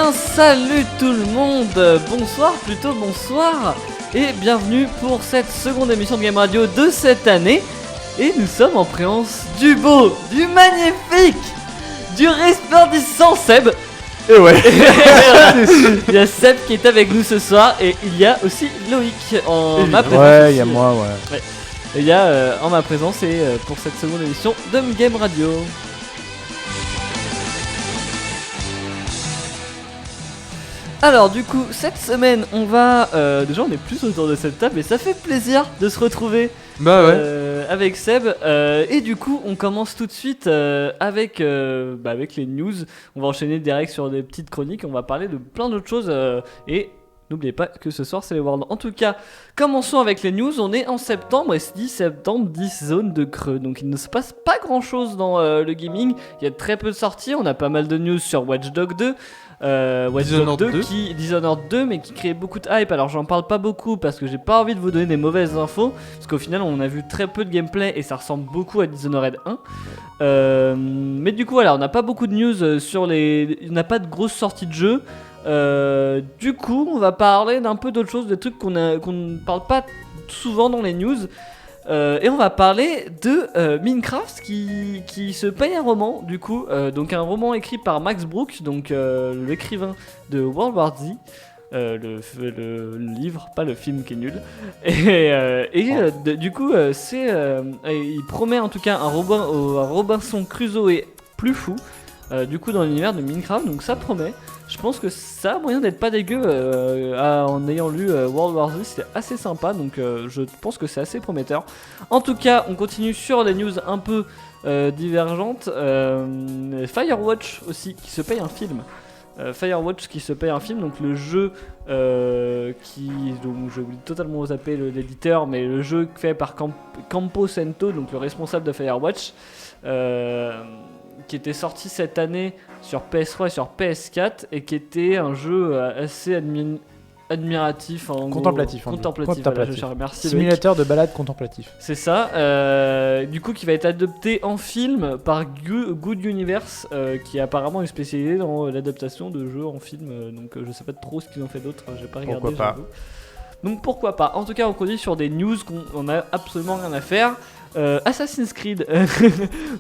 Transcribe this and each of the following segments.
bien, salut tout le monde, bonsoir, plutôt bonsoir, et bienvenue pour cette seconde émission de Game Radio de cette année. Et nous sommes en présence du beau, du magnifique, du resplendissant Seb. Et ouais. Il y a Seb qui est avec nous ce soir, et il y a aussi Loïc en ma présence. Ouais, il y a moi, ouais. Et il y a en ma présence et pour cette seconde émission de Game Radio. Alors du coup, cette semaine, on va... déjà, on est plus autour de cette table et ça fait plaisir de se retrouver avec Seb. Et du coup, on commence tout de suite avec les news. On va enchaîner direct sur des petites chroniques. On va parler de plein d'autres choses. Et n'oubliez pas que ce soir, c'est les Worlds. En tout cas, commençons avec les news. On est en septembre et 10 septembre, 10 zones de creux. Donc il ne se passe pas grand-chose dans le gaming. Il y a très peu de sorties. On a pas mal de news sur Watch Dogs 2. Dishonored 2 mais qui crée beaucoup de hype. Alors j'en parle pas beaucoup parce que j'ai pas envie de vous donner des mauvaises infos, parce qu'au final on a vu très peu de gameplay et ça ressemble beaucoup à Dishonored 1. Mais du coup voilà, on n'a pas beaucoup de news sur les... On n'a pas de grosses sorties de jeux. Du coup on va parler d'un peu d'autres choses, des trucs qu'on ne parle pas souvent dans les news. Et on va parler de Minecraft qui se paye un roman, du coup, donc un roman écrit par Max Brooks, donc l'écrivain de World War Z, le livre, pas le film qui est nul. Du coup, il promet en tout cas un Robinson Crusoe plus fou, du coup dans l'univers de Minecraft, donc ça promet. Je pense que ça a moyen d'être pas dégueu en ayant lu World War Z, c'était assez sympa, donc je pense que c'est assez prometteur. En tout cas, on continue sur les news un peu divergentes. Firewatch aussi, qui se paye un film. Firewatch qui se paye un film, donc le jeu donc j'ai oublié totalement zapper l'éditeur, mais le jeu fait par Campo Santo, donc le responsable de Firewatch, qui était sorti cette année sur PS3 et sur PS4 et qui était un jeu assez admiratif, contemplatif. Merci simulateur de balade contemplatif. C'est ça. Du coup, qui va être adopté en film par Good Universe, qui apparemment est spécialisé dans l'adaptation de jeux en film. Donc, je sais pas trop ce qu'ils ont fait d'autre. J'ai pas regardé. Pourquoi pas. Donc pourquoi pas. En tout cas, on continue sur des news qu'on a absolument rien à faire. Assassin's Creed,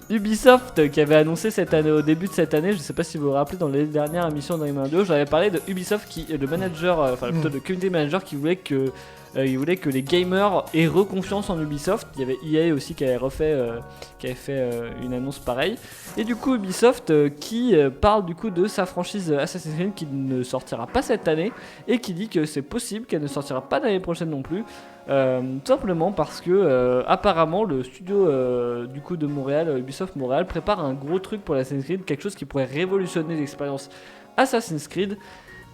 Ubisoft qui avait annoncé cette année, au début de cette année, je sais pas si vous vous rappelez, dans les dernières émissions de Game Radio, j'avais parlé de Ubisoft le manager, plutôt le community manager qui voulait que les gamers aient reconfiance en Ubisoft. Il y avait EA aussi qui avait fait une annonce pareille. Et du coup Ubisoft qui parle du coup de sa franchise Assassin's Creed qui ne sortira pas cette année et qui dit que c'est possible qu'elle ne sortira pas l'année prochaine non plus. Tout simplement parce que apparemment le studio du coup de Montréal, Ubisoft Montréal, prépare un gros truc pour l'Assassin's Creed, quelque chose qui pourrait révolutionner l'expérience Assassin's Creed.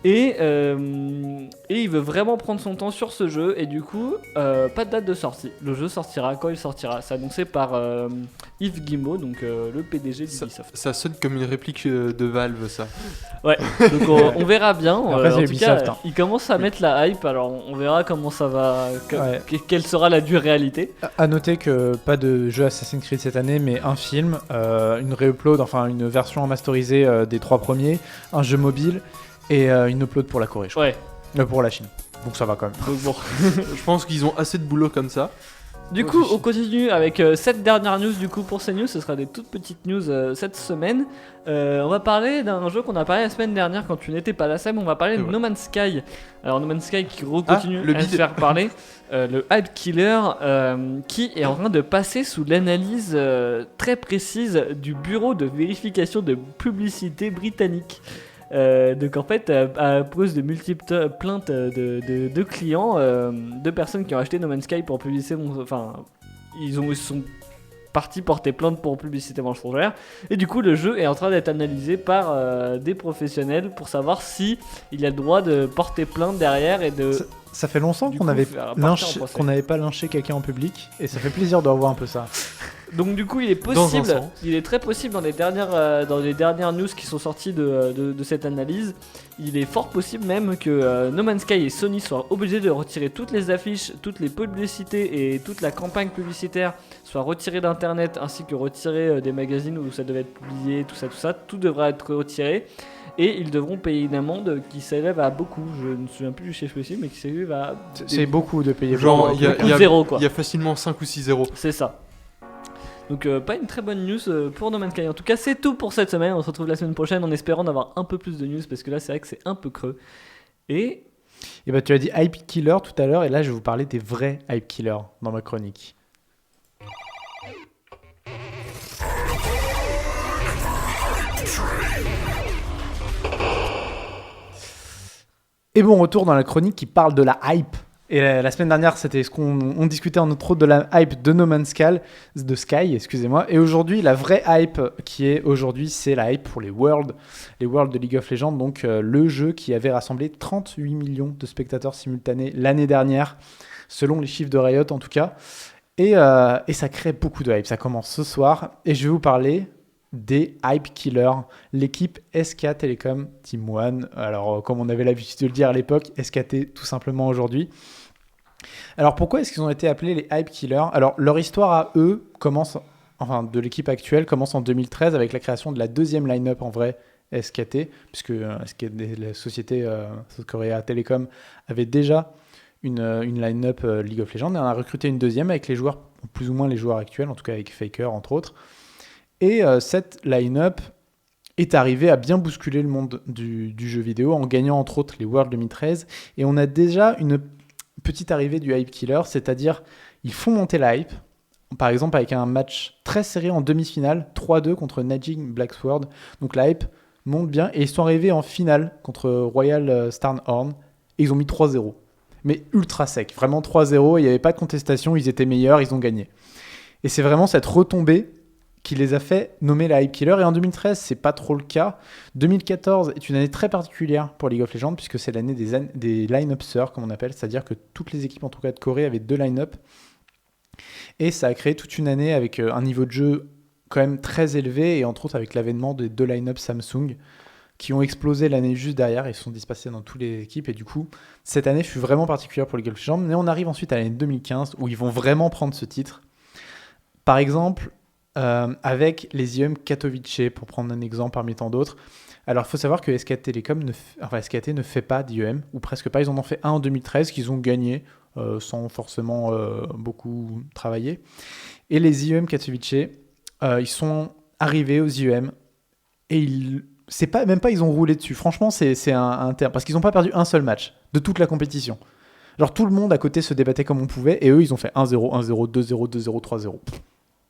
Et il veut vraiment prendre son temps sur ce jeu. Et du coup, pas de date de sortie. Le jeu sortira quand il sortira. C'est annoncé par Yves Guillemot, donc le PDG d'Ubisoft. Ça sonne comme une réplique de Valve, ça. Ouais, donc on verra bien. Après, en tout cas, il commence à mettre la hype. Alors on verra comment ça va, quelle sera la dure réalité. À noter que pas de jeu Assassin's Creed cette année, mais un film, une réupload, enfin une version remasterisée des 3 premiers, un jeu mobile et une upload pour la Corée, je crois. Ouais. Pour la Chine. Donc ça va quand même. Donc bon. Je pense qu'ils ont assez de boulot comme ça. Du coup, on continue avec cette dernière news. Du coup, pour ces news, ce sera des toutes petites news cette semaine. On va parler d'un jeu qu'on a parlé la semaine dernière quand tu n'étais pas là, Sam. On va parler de No Man's Sky. Alors, No Man's Sky qui continue à se faire parler. Le Hype Killer qui est en train de passer sous l'analyse très précise du bureau de vérification de publicité britannique. Donc en fait, à cause de multiples plaintes de clients, de personnes qui ont acheté No Man's Sky pour publicité, ils sont partis porter plainte pour publicité mensongère. Et du coup, le jeu est en train d'être analysé par des professionnels pour savoir si il a le droit de porter plainte derrière et de. Ça fait longtemps qu'on n'avait pas lynché quelqu'un en public et ça fait plaisir de revoir un peu ça. Donc du coup, il est Dans un possible, sens. il est très possible dans les dernières news qui sont sorties de cette analyse, il est fort possible même que No Man's Sky et Sony soient obligés de retirer toutes les affiches, toutes les publicités et toute la campagne publicitaire soient retirées d'internet ainsi que retirées des magazines où ça devait être publié, tout ça, tout devra être retiré. Et ils devront payer une amende qui s'élève à beaucoup, je ne me souviens plus du chiffre précis, mais qui s'élève à C'est beaucoup de payer. Genre, pour- il y a- beaucoup de zéro quoi. Il y a facilement 5 ou 6 zéros. C'est ça. Donc pas une très bonne news pour No Man's Sky. En tout cas, c'est tout pour cette semaine. On se retrouve la semaine prochaine en espérant d'avoir un peu plus de news parce que là, c'est vrai que c'est un peu creux. Et Et bah, tu as dit hype killer tout à l'heure, et là, je vais vous parler des vrais hype killers dans ma chronique. Et bon, retour dans la chronique qui parle de la hype. Et la semaine dernière, c'était ce qu'on discutait en autre de la hype de No Man's Sky, excusez-moi. Et aujourd'hui, la vraie hype qui est aujourd'hui, c'est la hype pour les Worlds de League of Legends. Donc le jeu qui avait rassemblé 38 millions de spectateurs simultanés l'année dernière, selon les chiffres de Riot en tout cas. Et ça crée beaucoup de hype. Ça commence ce soir et je vais vous parler des hype killers, l'équipe SK Telecom Team One. Alors, comme on avait l'habitude de le dire à l'époque, SKT tout simplement aujourd'hui. Alors, pourquoi est-ce qu'ils ont été appelés les hype killers ? Alors, leur histoire à eux commence, enfin, de l'équipe actuelle, commence en 2013 avec la création de la deuxième line-up en vrai SKT, puisque la société South Korea Telecom avait déjà une line-up League of Legends et on a recruté une deuxième avec les joueurs, plus ou moins les joueurs actuels, en tout cas avec Faker entre autres. Et cette line-up est arrivée à bien bousculer le monde du jeu vidéo en gagnant entre autres les Worlds 2013. Et on a déjà une petite arrivée du hype killer, c'est-à-dire ils font monter la hype. Par exemple avec un match très serré en demi-finale, 3-2 contre Najing Blacksword. Donc la hype monte bien et ils sont arrivés en finale contre Royal Starnhorn et ils ont mis 3-0. Mais ultra sec, vraiment 3-0, il n'y avait pas de contestation, ils étaient meilleurs, ils ont gagné. Et c'est vraiment cette retombée qui les a fait nommer la hype killer. Et en 2013, c'est pas trop le cas. 2014 est une année très particulière pour League of Legends, puisque c'est l'année des line-upsers, comme on appelle, c'est-à-dire que toutes les équipes, en tout cas de Corée, avaient 2 line-up. Et ça a créé toute une année avec un niveau de jeu quand même très élevé, et entre autres avec l'avènement des 2 line-up Samsung, qui ont explosé l'année juste derrière, et se sont dispersés dans toutes les équipes. Et du coup, cette année fut vraiment particulière pour League of Legends. Mais on arrive ensuite à l'année 2015, où ils vont vraiment prendre ce titre. Par exemple, avec les IEM Katowice, pour prendre un exemple parmi tant d'autres. Alors, il faut savoir que SK Telecom SKT ne fait pas d'IEM, ou presque pas. Ils en ont fait un en 2013 qu'ils ont gagné sans forcément beaucoup travailler. Et les IEM Katowice, ils sont arrivés aux IEM et même pas ils ont roulé dessus. Franchement, c'est un terme. Parce qu'ils n'ont pas perdu un seul match de toute la compétition. Genre, tout le monde à côté se débattait comme on pouvait et eux, ils ont fait 1-0, 1-0, 2-0, 2-0, 3-0.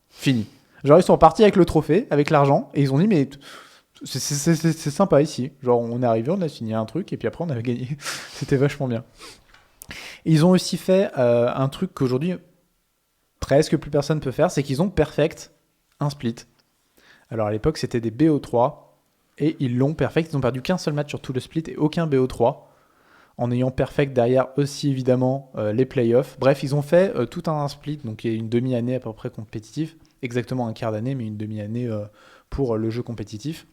Fini. Genre, ils sont repartis avec le trophée, avec l'argent, et ils ont dit, mais c'est sympa ici. Genre, on est arrivé, on a signé un truc, et puis après, on avait gagné. C'était vachement bien. Et ils ont aussi fait un truc qu'aujourd'hui, presque plus personne peut faire, c'est qu'ils ont perfect un split. Alors, à l'époque, c'était des BO3, et ils l'ont perfect. Ils n'ont perdu qu'un seul match sur tout le split, et aucun BO3, en ayant perfect derrière aussi, évidemment, les playoffs. Bref, ils ont fait tout un split, donc il y a une demi-année à peu près compétitive, exactement un quart d'année, mais une demi-année pour le jeu compétitif,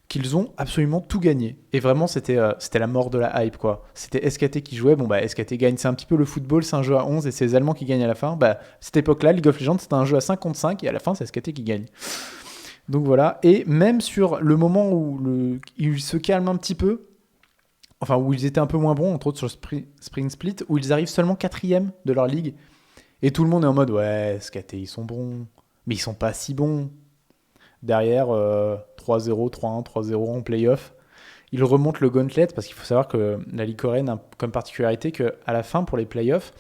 qu'ils ont absolument tout gagné. Et vraiment, c'était la mort de la hype, quoi. C'était SKT qui jouait. Bon, bah, SKT gagne. C'est un petit peu le football, c'est un jeu à 11 et c'est les Allemands qui gagnent à la fin. Bah, cette époque-là, League of Legends, c'était un jeu à 5 contre 5 et à la fin, c'est SKT qui gagne. Donc voilà. Et même sur le moment où ils se calment un petit peu, enfin, où ils étaient un peu moins bons, entre autres sur Spring Split, où ils arrivent seulement 4e de leur ligue. Et tout le monde est en mode, ouais, SKT, ils sont bons. Mais ils sont pas si bons. Derrière, 3-0, 3-1, 3-0 en play-off. Ils remontent le gauntlet parce qu'il faut savoir que la Ligue coréenne a comme particularité qu'à la fin, pour les play-offs,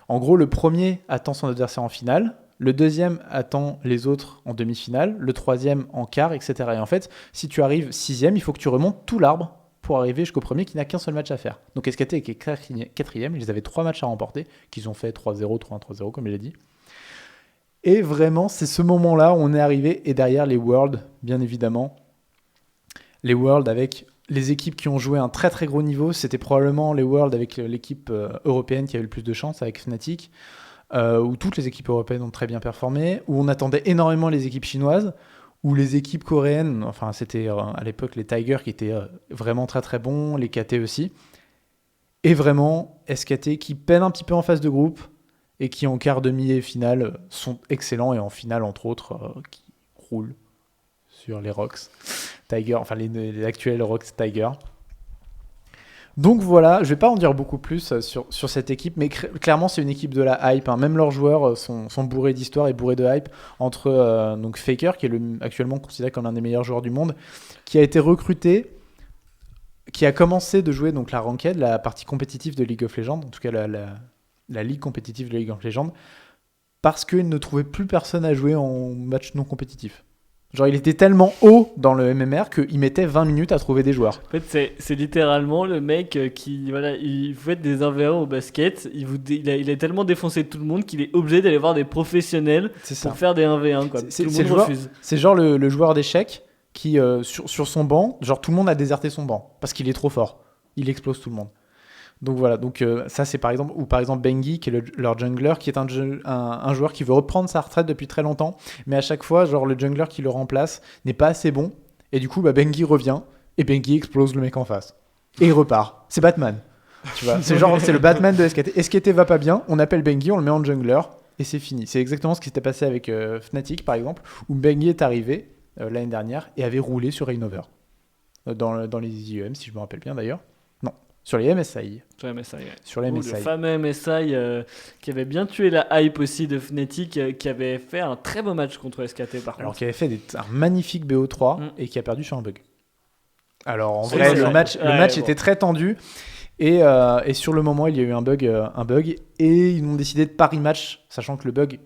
en gros, le premier attend son adversaire en finale, le deuxième attend les autres en demi-finale, le troisième en quart, etc. Et en fait, si tu arrives 6e, il faut que tu remontes tout l'arbre pour arriver jusqu'au premier qui n'a qu'un seul match à faire. Donc SKT est 4e, ils avaient 3 matchs à remporter, qu'ils ont fait 3-0, 3-1, 3-0, comme je l'ai dit. Et vraiment, c'est ce moment-là où on est arrivé, et derrière les Worlds, bien évidemment. Les Worlds avec les équipes qui ont joué un très très gros niveau, c'était probablement les Worlds avec l'équipe européenne qui avait le plus de chance, avec Fnatic. où toutes les équipes européennes ont très bien performé, où on attendait énormément les équipes chinoises, où les équipes coréennes, enfin c'était à l'époque les Tigers qui étaient vraiment très très bons, les KT aussi, et vraiment SKT qui peine un petit peu en phase de groupe, et qui en quart, demi et finale sont excellents, et en finale entre autres, qui roulent sur les Rocks Tigers, enfin les actuels Rocks Tigers. Donc voilà, je vais pas en dire beaucoup plus sur cette équipe, mais clairement c'est une équipe de la hype, hein. Même leurs joueurs sont bourrés d'histoire et bourrés de hype, entre donc Faker, qui est actuellement considéré comme l'un des meilleurs joueurs du monde, qui a été recruté, qui a commencé de jouer donc la ranked, la partie compétitive de League of Legends, en tout cas la ligue compétitive de League of Legends, parce qu'il ne trouvait plus personne à jouer en match non compétitif. Genre, il était tellement haut dans le MMR qu'il mettait 20 minutes à trouver des joueurs. En fait, c'est littéralement le mec qui, voilà, il fait des 1v1 au basket. Il a tellement défoncé tout le monde qu'il est obligé d'aller voir des professionnels C'est ça. pour faire des 1v1. Quoi. C'est- Tout le c'est monde le joueur- refuse. C'est genre le joueur d'échecs qui, sur son banc, genre tout le monde a déserté son banc parce qu'il est trop fort. Il explose tout le monde. Donc voilà, ça c'est par exemple, ou par exemple Bengi qui est leur jungler, qui est un joueur qui veut reprendre sa retraite depuis très longtemps, mais à chaque fois, genre le jungler qui le remplace n'est pas assez bon, et du coup Bengi revient, et Bengi explose le mec en face. Et il repart. C'est Batman. Tu vois, c'est le Batman de SKT. SKT va pas bien, on appelle Bengi, on le met en jungler, et c'est fini. C'est exactement ce qui s'était passé avec Fnatic par exemple, où Bengi est arrivé l'année dernière et avait roulé sur Reignover. Dans les IEM, si je me rappelle bien d'ailleurs. Non, sur les MSI. Sur les MSI, ouais. Sur les Ou MSI. le fameux MSI qui avait bien tué la hype aussi de Fnatic, qui avait fait un très beau match contre SKT par Alors contre. qui avait fait un magnifique BO3 Mm. et qui a perdu sur un bug. Alors en C'est vrai, vrai. le match Ouais, était très tendu et sur le moment, il y a eu un bug et ils ont décidé de pas rematch, sachant que le bug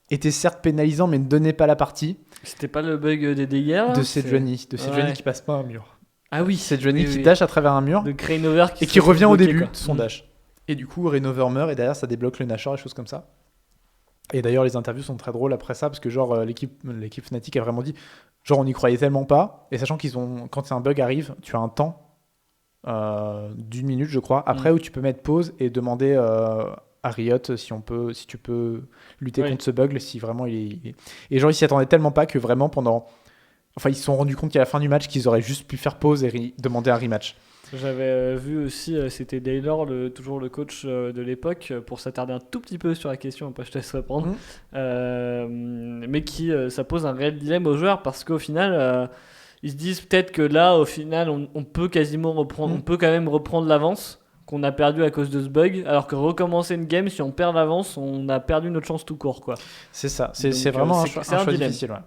était certes pénalisant mais ne donnait pas la partie C'était pas le bug des dégâts de Sejuani qui passe pas un mur. Ah oui, Sejuani oui, qui oui. dash à travers un mur De Craneover et se qui fait revient au bloquer, début quoi. de son Mm. dash. Et du coup, Reignover meurt et derrière ça débloque le Nashor et choses comme ça. Et d'ailleurs, les interviews sont très drôles après ça parce que genre l'équipe Fnatic a vraiment dit genre on n'y croyait tellement pas et sachant quand un bug arrive, tu as un temps d'1 minute je crois après où tu peux mettre pause et demander à Riot si tu peux lutter Oui. contre ce bug si vraiment et genre ils s'y attendaient tellement pas que vraiment ils se sont rendus compte qu'à la fin du match qu'ils auraient juste pu faire pause et demander un rematch. J'avais vu aussi, c'était Daylor, toujours le coach de l'époque, pour s'attarder un tout petit peu sur la question, après je te laisse répondre, mais ça pose un réel dilemme aux joueurs parce qu'au final, ils se disent peut-être que là, au final, on peut quasiment reprendre, on peut quand même reprendre l'avance qu'on a perdu à cause de ce bug, alors que recommencer une game, si on perd l'avance, on a perdu notre chance tout court, quoi. C'est ça, Donc, c'est vraiment c'est un un choix dilemme. difficile. Ouais.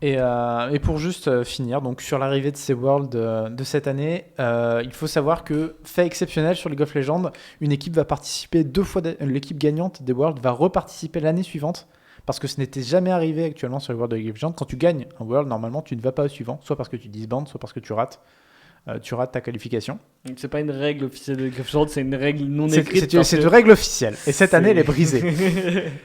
Et pour juste finir, donc sur l'arrivée de ces Worlds de cette année, il faut savoir que, fait exceptionnel sur League of Legends, une équipe va participer 2 fois, l'équipe gagnante des Worlds va reparticiper l'année suivante, parce que ce n'était jamais arrivé actuellement sur les Worlds de League of Legends. Quand tu gagnes un World, normalement tu ne vas pas au suivant, soit parce que tu disbandes, soit parce que tu rates ta qualification. Donc c'est pas une règle officielle de League of Legends, c'est une règle non C'est écrite. une règle officielle, et cette année elle est brisée.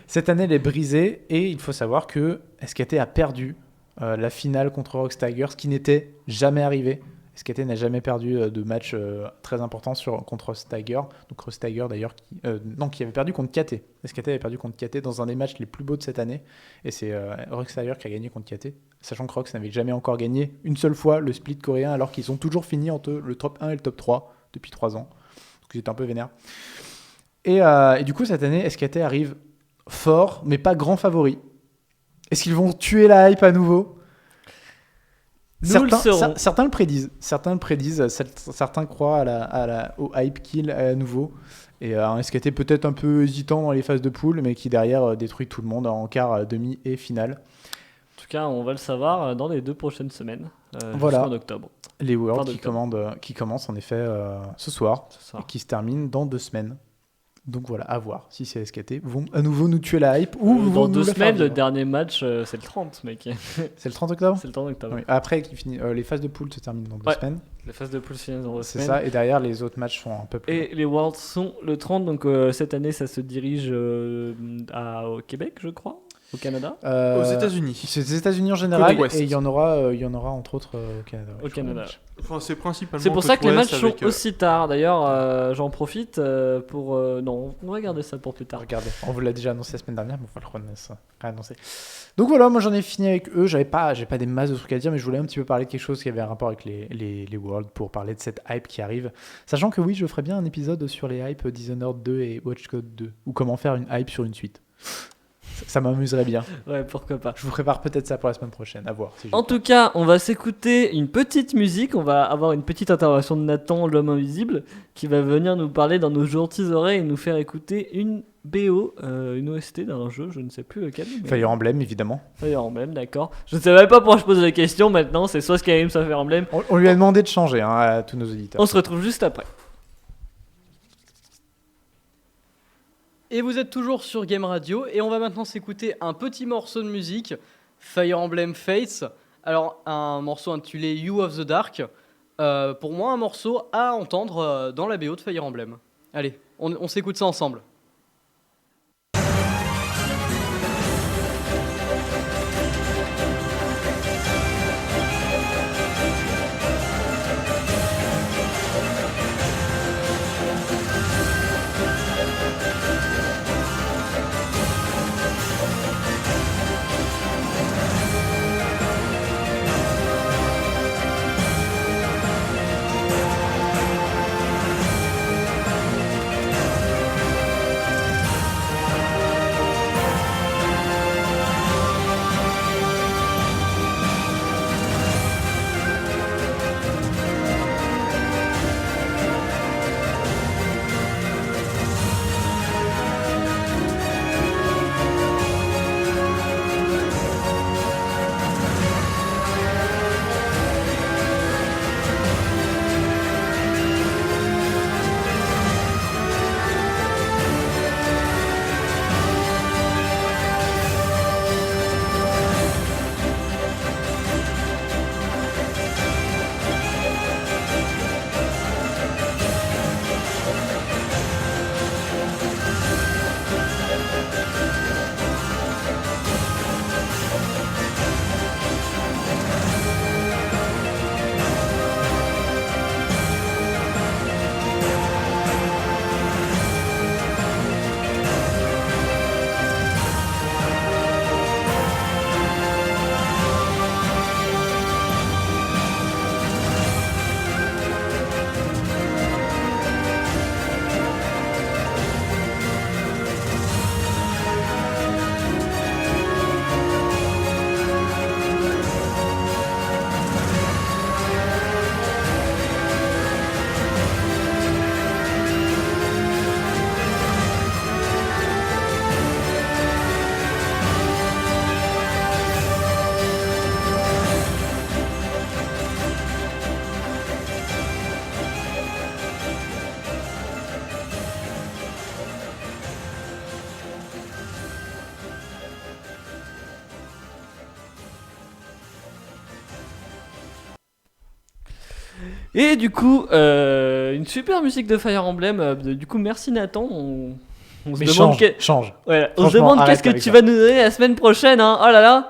Cette année elle est brisée, et il faut savoir que SKT a perdu la finale contre Rocks Tigers, ce qui n'était jamais arrivé. SKT n'a jamais perdu de match très important contre Rocks Tigers. Donc Rocks Tigers d'ailleurs, qui avait perdu contre KT. SKT avait perdu contre KT dans un des matchs les plus beaux de cette année. Et c'est Rocks Tigers qui a gagné contre KT. Sachant que Rocks n'avait jamais encore gagné une seule fois le split coréen, alors qu'ils ont toujours fini entre le top 1 et le top 3 depuis 3 ans. Donc ils étaient un peu vénères. Et du coup, cette année, SKT arrive fort, mais pas grand favori. Est-ce qu'ils vont tuer la hype à nouveau ? Certains le prédisent. Certains croient au hype kill à nouveau. Et un SKT peut-être un peu hésitant dans les phases de poule, mais qui derrière détruit tout le monde en quart, demi et finale. En tout cas, on va le savoir dans les 2 prochaines semaines, Voilà. en octobre. Les Worlds Fin qui commencent en effet ce soir C'est ça. et qui se terminent dans 2 semaines. Donc voilà, à voir si ces SKT vont à nouveau nous tuer la hype ou vont dans nous 2 la faire semaines, le vivre. dernier match, c'est le 30, mec. C'est le 30 octobre. C'est le 30 octobre. Oui. Après, les phases de poule se terminent dans 2 Ouais. semaines. Les phases de poule finissent dans 2 C'est semaines. ça. Et derrière, les autres matchs sont un peu plus. Et les Worlds sont le 30, donc cette année, ça se dirige au Québec, je crois. Au Canada. Aux États-Unis. C'est des États-Unis en général, Côte ouest. et il y en aura entre autres au Canada. Au Canada. Enfin, c'est principalement. C'est pour ça que les côte matchs ouest sont avec, aussi tard. D'ailleurs, j'en profite pour. Non, on va garder ça pour plus tard. Regardez, on vous l'a déjà annoncé la semaine dernière, mais on va le réannoncer. Donc voilà, moi j'en ai fini avec eux. J'ai pas des masses de trucs à dire, mais je voulais un petit peu parler de quelque chose qui avait un rapport avec les Worlds pour parler de cette hype qui arrive. Sachant que oui, je ferai bien un épisode sur les hypes Dishonored 2 et Watch Dogs 2, ou comment faire une hype sur une suite. Ça m'amuserait bien. Ouais, pourquoi pas. Je vous prépare peut-être ça pour la semaine prochaine, à voir. Si j'ai En le tout cas, on va s'écouter une petite musique. On va avoir une petite intervention de Nathan, l'homme invisible, qui va venir nous parler dans nos gentilles oreilles et nous faire écouter une BO, une OST d'un jeu, je ne sais plus lequel. temps. Fire Emblem, évidemment. Fire Emblem, d'accord. Je ne savais pas pourquoi je pose la question maintenant. C'est soit Skyrim, soit Fire Emblem. On lui a demandé de changer à tous nos auditeurs. On se retrouve juste après. Et vous êtes toujours sur Game Radio et on va maintenant s'écouter un petit morceau de musique, Fire Emblem Fates. Alors un morceau intitulé You of the Dark. Pour moi un morceau à entendre dans la BO de Fire Emblem. Allez, on s'écoute ça ensemble. Et du coup, une super musique de Fire Emblem. Du coup, merci Nathan. On se Mais demande change. Ouais, on se Franchement, demande arrête qu'est-ce que avec tu ça. vas nous donner la semaine prochaine. Hein. Oh là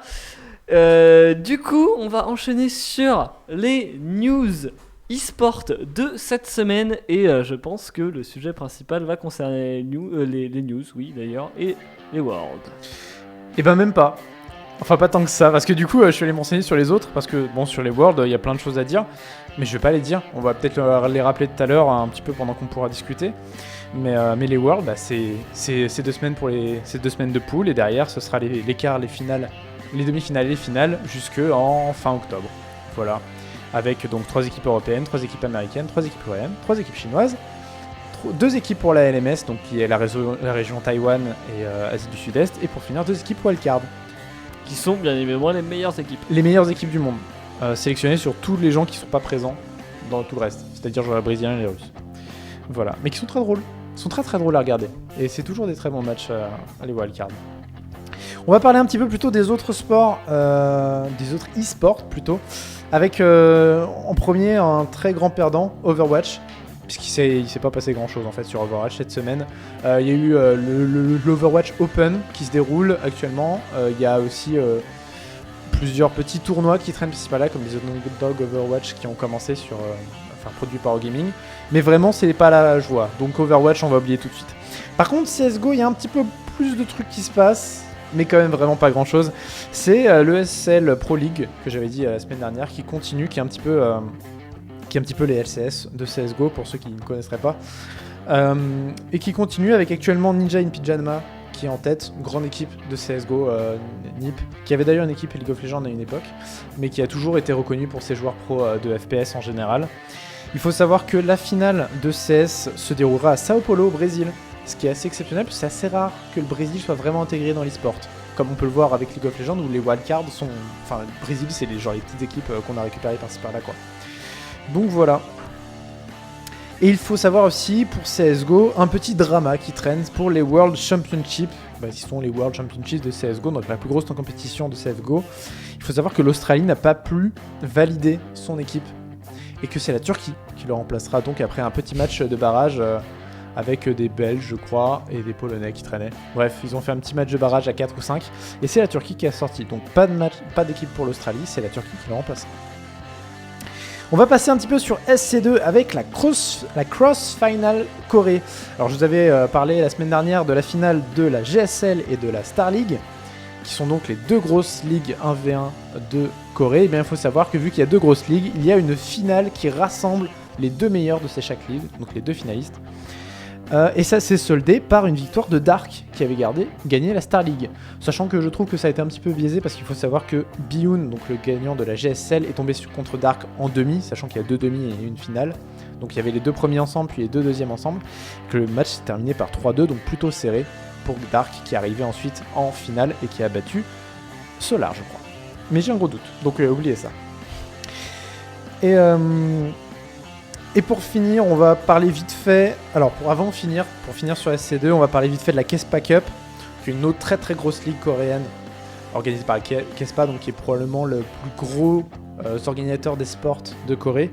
là. Du coup, on va enchaîner sur les news e-sport de cette semaine. Et je pense que le sujet principal va concerner les news, oui d'ailleurs, et les Worlds. Et ben même pas. Enfin pas tant que ça, parce que du coup je suis allé m'enseigner sur les autres, parce que bon sur les Worlds il y a plein de choses à dire, mais je vais pas les dire, on va peut-être les rappeler tout à l'heure un petit peu pendant qu'on pourra discuter. Mais les Worlds, bah, c'est 2 semaines pour ces 2 semaines de poule, et derrière ce sera les quarts, les finales, les demi-finales et les finales jusqu'en fin octobre. Voilà. Avec donc 3 équipes européennes, 3 équipes américaines, 3 équipes coréennes, 3 équipes chinoises, 2 équipes pour la LMS, donc qui est la région Taïwan et Asie du Sud-Est, et pour finir 2 équipes wildcard. Qui sont bien évidemment les meilleures équipes. Les meilleures équipes du monde, sélectionnées sur tous les gens qui sont pas présents dans tout le reste, c'est-à-dire genre les Brésiliens et les Russes. Voilà, mais qui sont très drôles. Ils sont très très drôles à regarder. Et c'est toujours des très bons matchs à les wildcards. On va parler un petit peu plutôt des autres sports, des autres e-sports plutôt, avec en premier un très grand perdant, Overwatch, puisqu'il s'est pas passé grand chose en fait sur Overwatch cette semaine. Il y a eu l'Overwatch Open qui se déroule actuellement. Il y a aussi plusieurs petits tournois qui traînent par là, comme les Underdog Overwatch qui ont commencé produits par Gaming. Mais vraiment, c'est pas la joie. Donc Overwatch, on va oublier tout de suite. Par contre, CSGO, il y a un petit peu plus de trucs qui se passent, mais quand même vraiment pas grand chose. C'est l'ESL Pro League que j'avais dit la semaine dernière qui continue, qui est un petit peu les LCS de CSGO pour ceux qui ne connaisseraient pas. Et qui continue avec actuellement Ninja in Pyjama qui est en tête, une grande équipe de CSGO, NiP, qui avait d'ailleurs une équipe League of Legends à une époque, mais qui a toujours été reconnue pour ses joueurs pro de FPS en général. Il faut savoir que la finale de CS se déroulera à Sao Paulo au Brésil, ce qui est assez exceptionnel parce que c'est assez rare que le Brésil soit vraiment intégré dans l'e-sport. Comme on peut le voir avec League of Legends où les wildcards sont... Enfin, le Brésil c'est les petites équipes qu'on a récupérées par-ci par-là quoi. Donc voilà. Et il faut savoir aussi pour CSGO un petit drama qui traîne pour les World Championships, qui sont les World Championships de CSGO, donc la plus grosse compétition de CSGO. Il faut savoir que l'Australie n'a pas pu valider son équipe et que c'est la Turquie qui le remplacera donc après un petit match de barrage avec des Belges je crois et des Polonais qui traînaient. Bref, ils ont fait un petit match de barrage à 4 ou 5 et c'est la Turquie qui a sorti. Donc pas d'équipe pour l'Australie, c'est la Turquie qui le remplacera. On va passer un petit peu sur SC2 avec la Cross Final Corée. Alors je vous avais parlé la semaine dernière de la finale de la GSL et de la Star League, qui sont donc les deux grosses ligues 1v1 de Corée. Et bien il faut savoir que vu qu'il y a deux grosses ligues, il y a une finale qui rassemble les deux meilleurs de chaque ligue, donc les deux finalistes. Et ça s'est soldé par une victoire de Dark qui avait gagné la Star League. Sachant que je trouve que ça a été un petit peu biaisé parce qu'il faut savoir que Bioun, donc le gagnant de la GSL, est tombé contre Dark en demi, sachant qu'il y a deux demi et une finale. Donc il y avait les deux premiers ensemble puis les deux deuxièmes ensemble. Que le match s'est terminé par 3-2, donc plutôt serré pour Dark qui est arrivé ensuite en finale et qui a battu Solar je crois. Mais j'ai un gros doute, donc oubliez ça. Et pour finir, on va parler vite fait. Alors, pour finir sur SC2, on va parler vite fait de la Kespa Cup, qui est une autre très très grosse ligue coréenne organisée par Kespa, donc qui est probablement le plus gros organisateur des sports de Corée.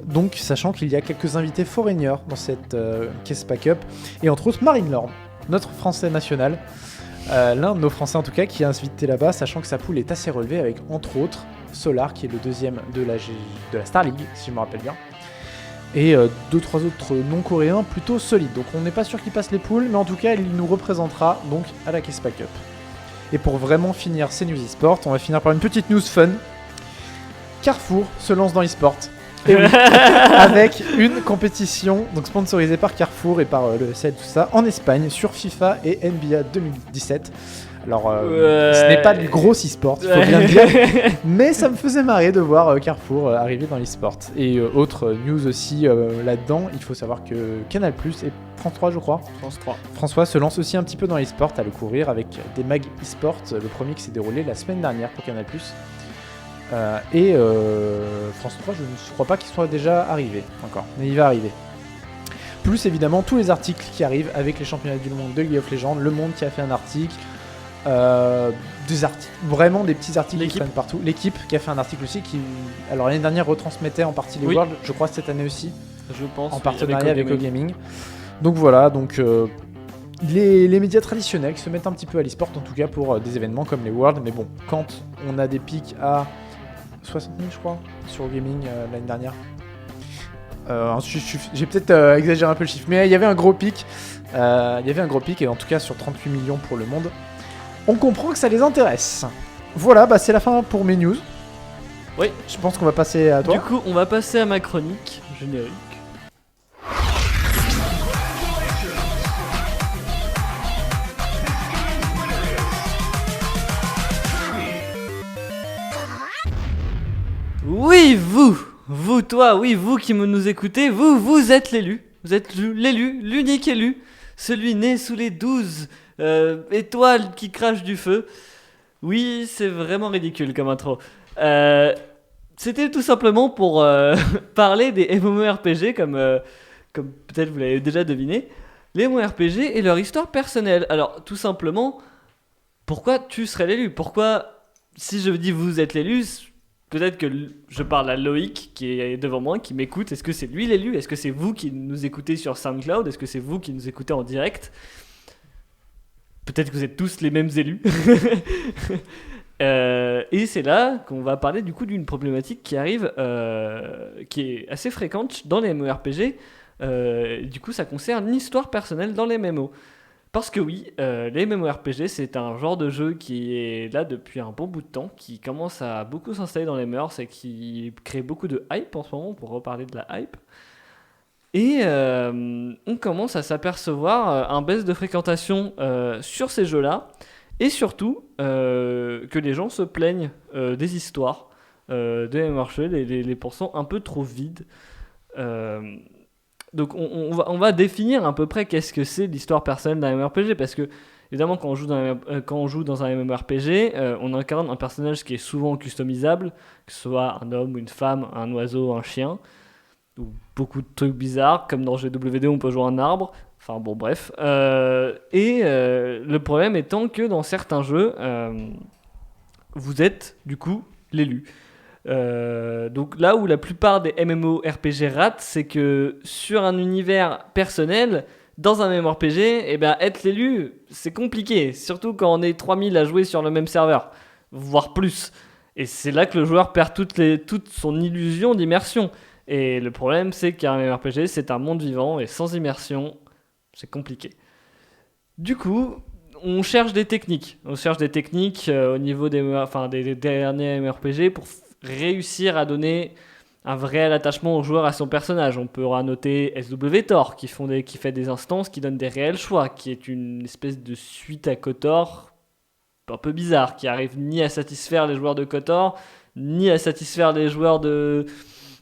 Donc, sachant qu'il y a quelques invités foreigners dans cette Kespa Cup, et entre autres Marine Lorme, notre Français national, l'un de nos Français en tout cas, qui est invité là-bas, sachant que sa poule est assez relevée avec entre autres Solar, qui est le deuxième de la Star League, si je me rappelle bien. Et 2-3 autres non-coréens plutôt solides. Donc on n'est pas sûr qu'il passe les poules, mais en tout cas il nous représentera donc à la Kespa Cup. Et pour vraiment finir ces news e-sport, on va finir par une petite news fun. Carrefour se lance dans l'e-sport. Et oui, avec une compétition donc sponsorisée par Carrefour et par le ESL, tout ça, en Espagne, sur FIFA et NBA 2017. Alors, ce n'est pas du gros e-sport, il faut bien le dire, mais ça me faisait marrer de voir Carrefour arriver dans l'e-sport. Et autre news aussi là-dedans, il faut savoir que Canal+, et France 3 je crois, François se lance aussi un petit peu dans l'e-sport à le couvrir avec des mags e-sport, le premier qui s'est déroulé la semaine dernière pour Canal+. Et France 3, je ne crois pas qu'il soit déjà arrivé encore, mais il va arriver. Plus évidemment tous les articles qui arrivent avec les championnats du monde de League of Legends, Le Monde qui a fait un article, des articles, vraiment des petits articles qui traînent partout. L'équipe qui a fait un article aussi qui, alors l'année dernière retransmettait en partie les Worlds, je crois cette année aussi, je pense, en partenariat avec Gaming. Donc voilà, donc les médias traditionnels qui se mettent un petit peu à l'e-sport en tout cas pour des événements comme les Worlds, mais bon, quand on a des pics à 60 000 je crois sur Gaming l'année dernière. J'ai peut-être exagéré un peu le chiffre, mais il y avait un gros pic. Et en tout cas sur 38 millions pour le monde. On comprend que ça les intéresse. Voilà, c'est la fin pour mes news. Oui. Je pense qu'on va passer à toi. Du coup, on va passer à ma chronique générique. Oui, vous qui nous écoutez, vous êtes l'élu. Vous êtes l'élu, l'unique élu. Celui né sous les 12 étoiles qui crachent du feu. Oui, c'est vraiment ridicule comme intro. C'était tout simplement pour parler des MMORPG, comme peut-être vous l'avez déjà deviné. Les MMORPG et leur histoire personnelle. Alors, tout simplement, pourquoi tu serais l'élu ? Pourquoi, si je dis vous êtes l'élu, peut-être que je parle à Loïc qui est devant moi, qui m'écoute. Est-ce que c'est lui l'élu? Est-ce que c'est vous qui nous écoutez sur SoundCloud? Est-ce que c'est vous qui nous écoutez en direct? Peut-être que vous êtes tous les mêmes élus. Et c'est là qu'on va parler du coup d'une problématique qui arrive, qui est assez fréquente dans les MMORPG. Du coup, ça concerne l'histoire personnelle dans les MMO. Parce que oui, les MMORPG, c'est un genre de jeu qui est là depuis un bon bout de temps, qui commence à beaucoup s'installer dans les mœurs et qui crée beaucoup de hype en ce moment, pour reparler de la hype. Et on commence à s'apercevoir un baisse de fréquentation sur ces jeux-là, et surtout que les gens se plaignent des histoires des MMORPG, les pensant un peu trop vides. Donc on va définir à peu près qu'est-ce que c'est l'histoire personnelle d'un MMORPG, parce que évidemment quand on joue dans un MMORPG, on incarne un personnage qui est souvent customisable, que ce soit un homme, une femme, un oiseau, un chien, ou beaucoup de trucs bizarres, comme dans GWD on peut jouer un arbre, enfin bon bref. Le problème étant que dans certains jeux, vous êtes du coup l'élu. Donc là où la plupart des MMORPG ratent, c'est que sur un univers personnel, dans un MMORPG, être l'élu, c'est compliqué, surtout quand on est 3000 à jouer sur le même serveur, voire plus. Et c'est là que le joueur perd toute son illusion d'immersion. Et le problème, c'est qu'un MMORPG, c'est un monde vivant, et sans immersion, c'est compliqué. Du coup, on cherche des techniques. Au niveau des derniers MMORPG pour réussir à donner un réel attachement au joueur à son personnage. On pourra noter SWTOR qui fait des instances qui donnent des réels choix, qui est une espèce de suite à KOTOR un peu bizarre, qui arrive ni à satisfaire les joueurs de KOTOR, ni à satisfaire les joueurs de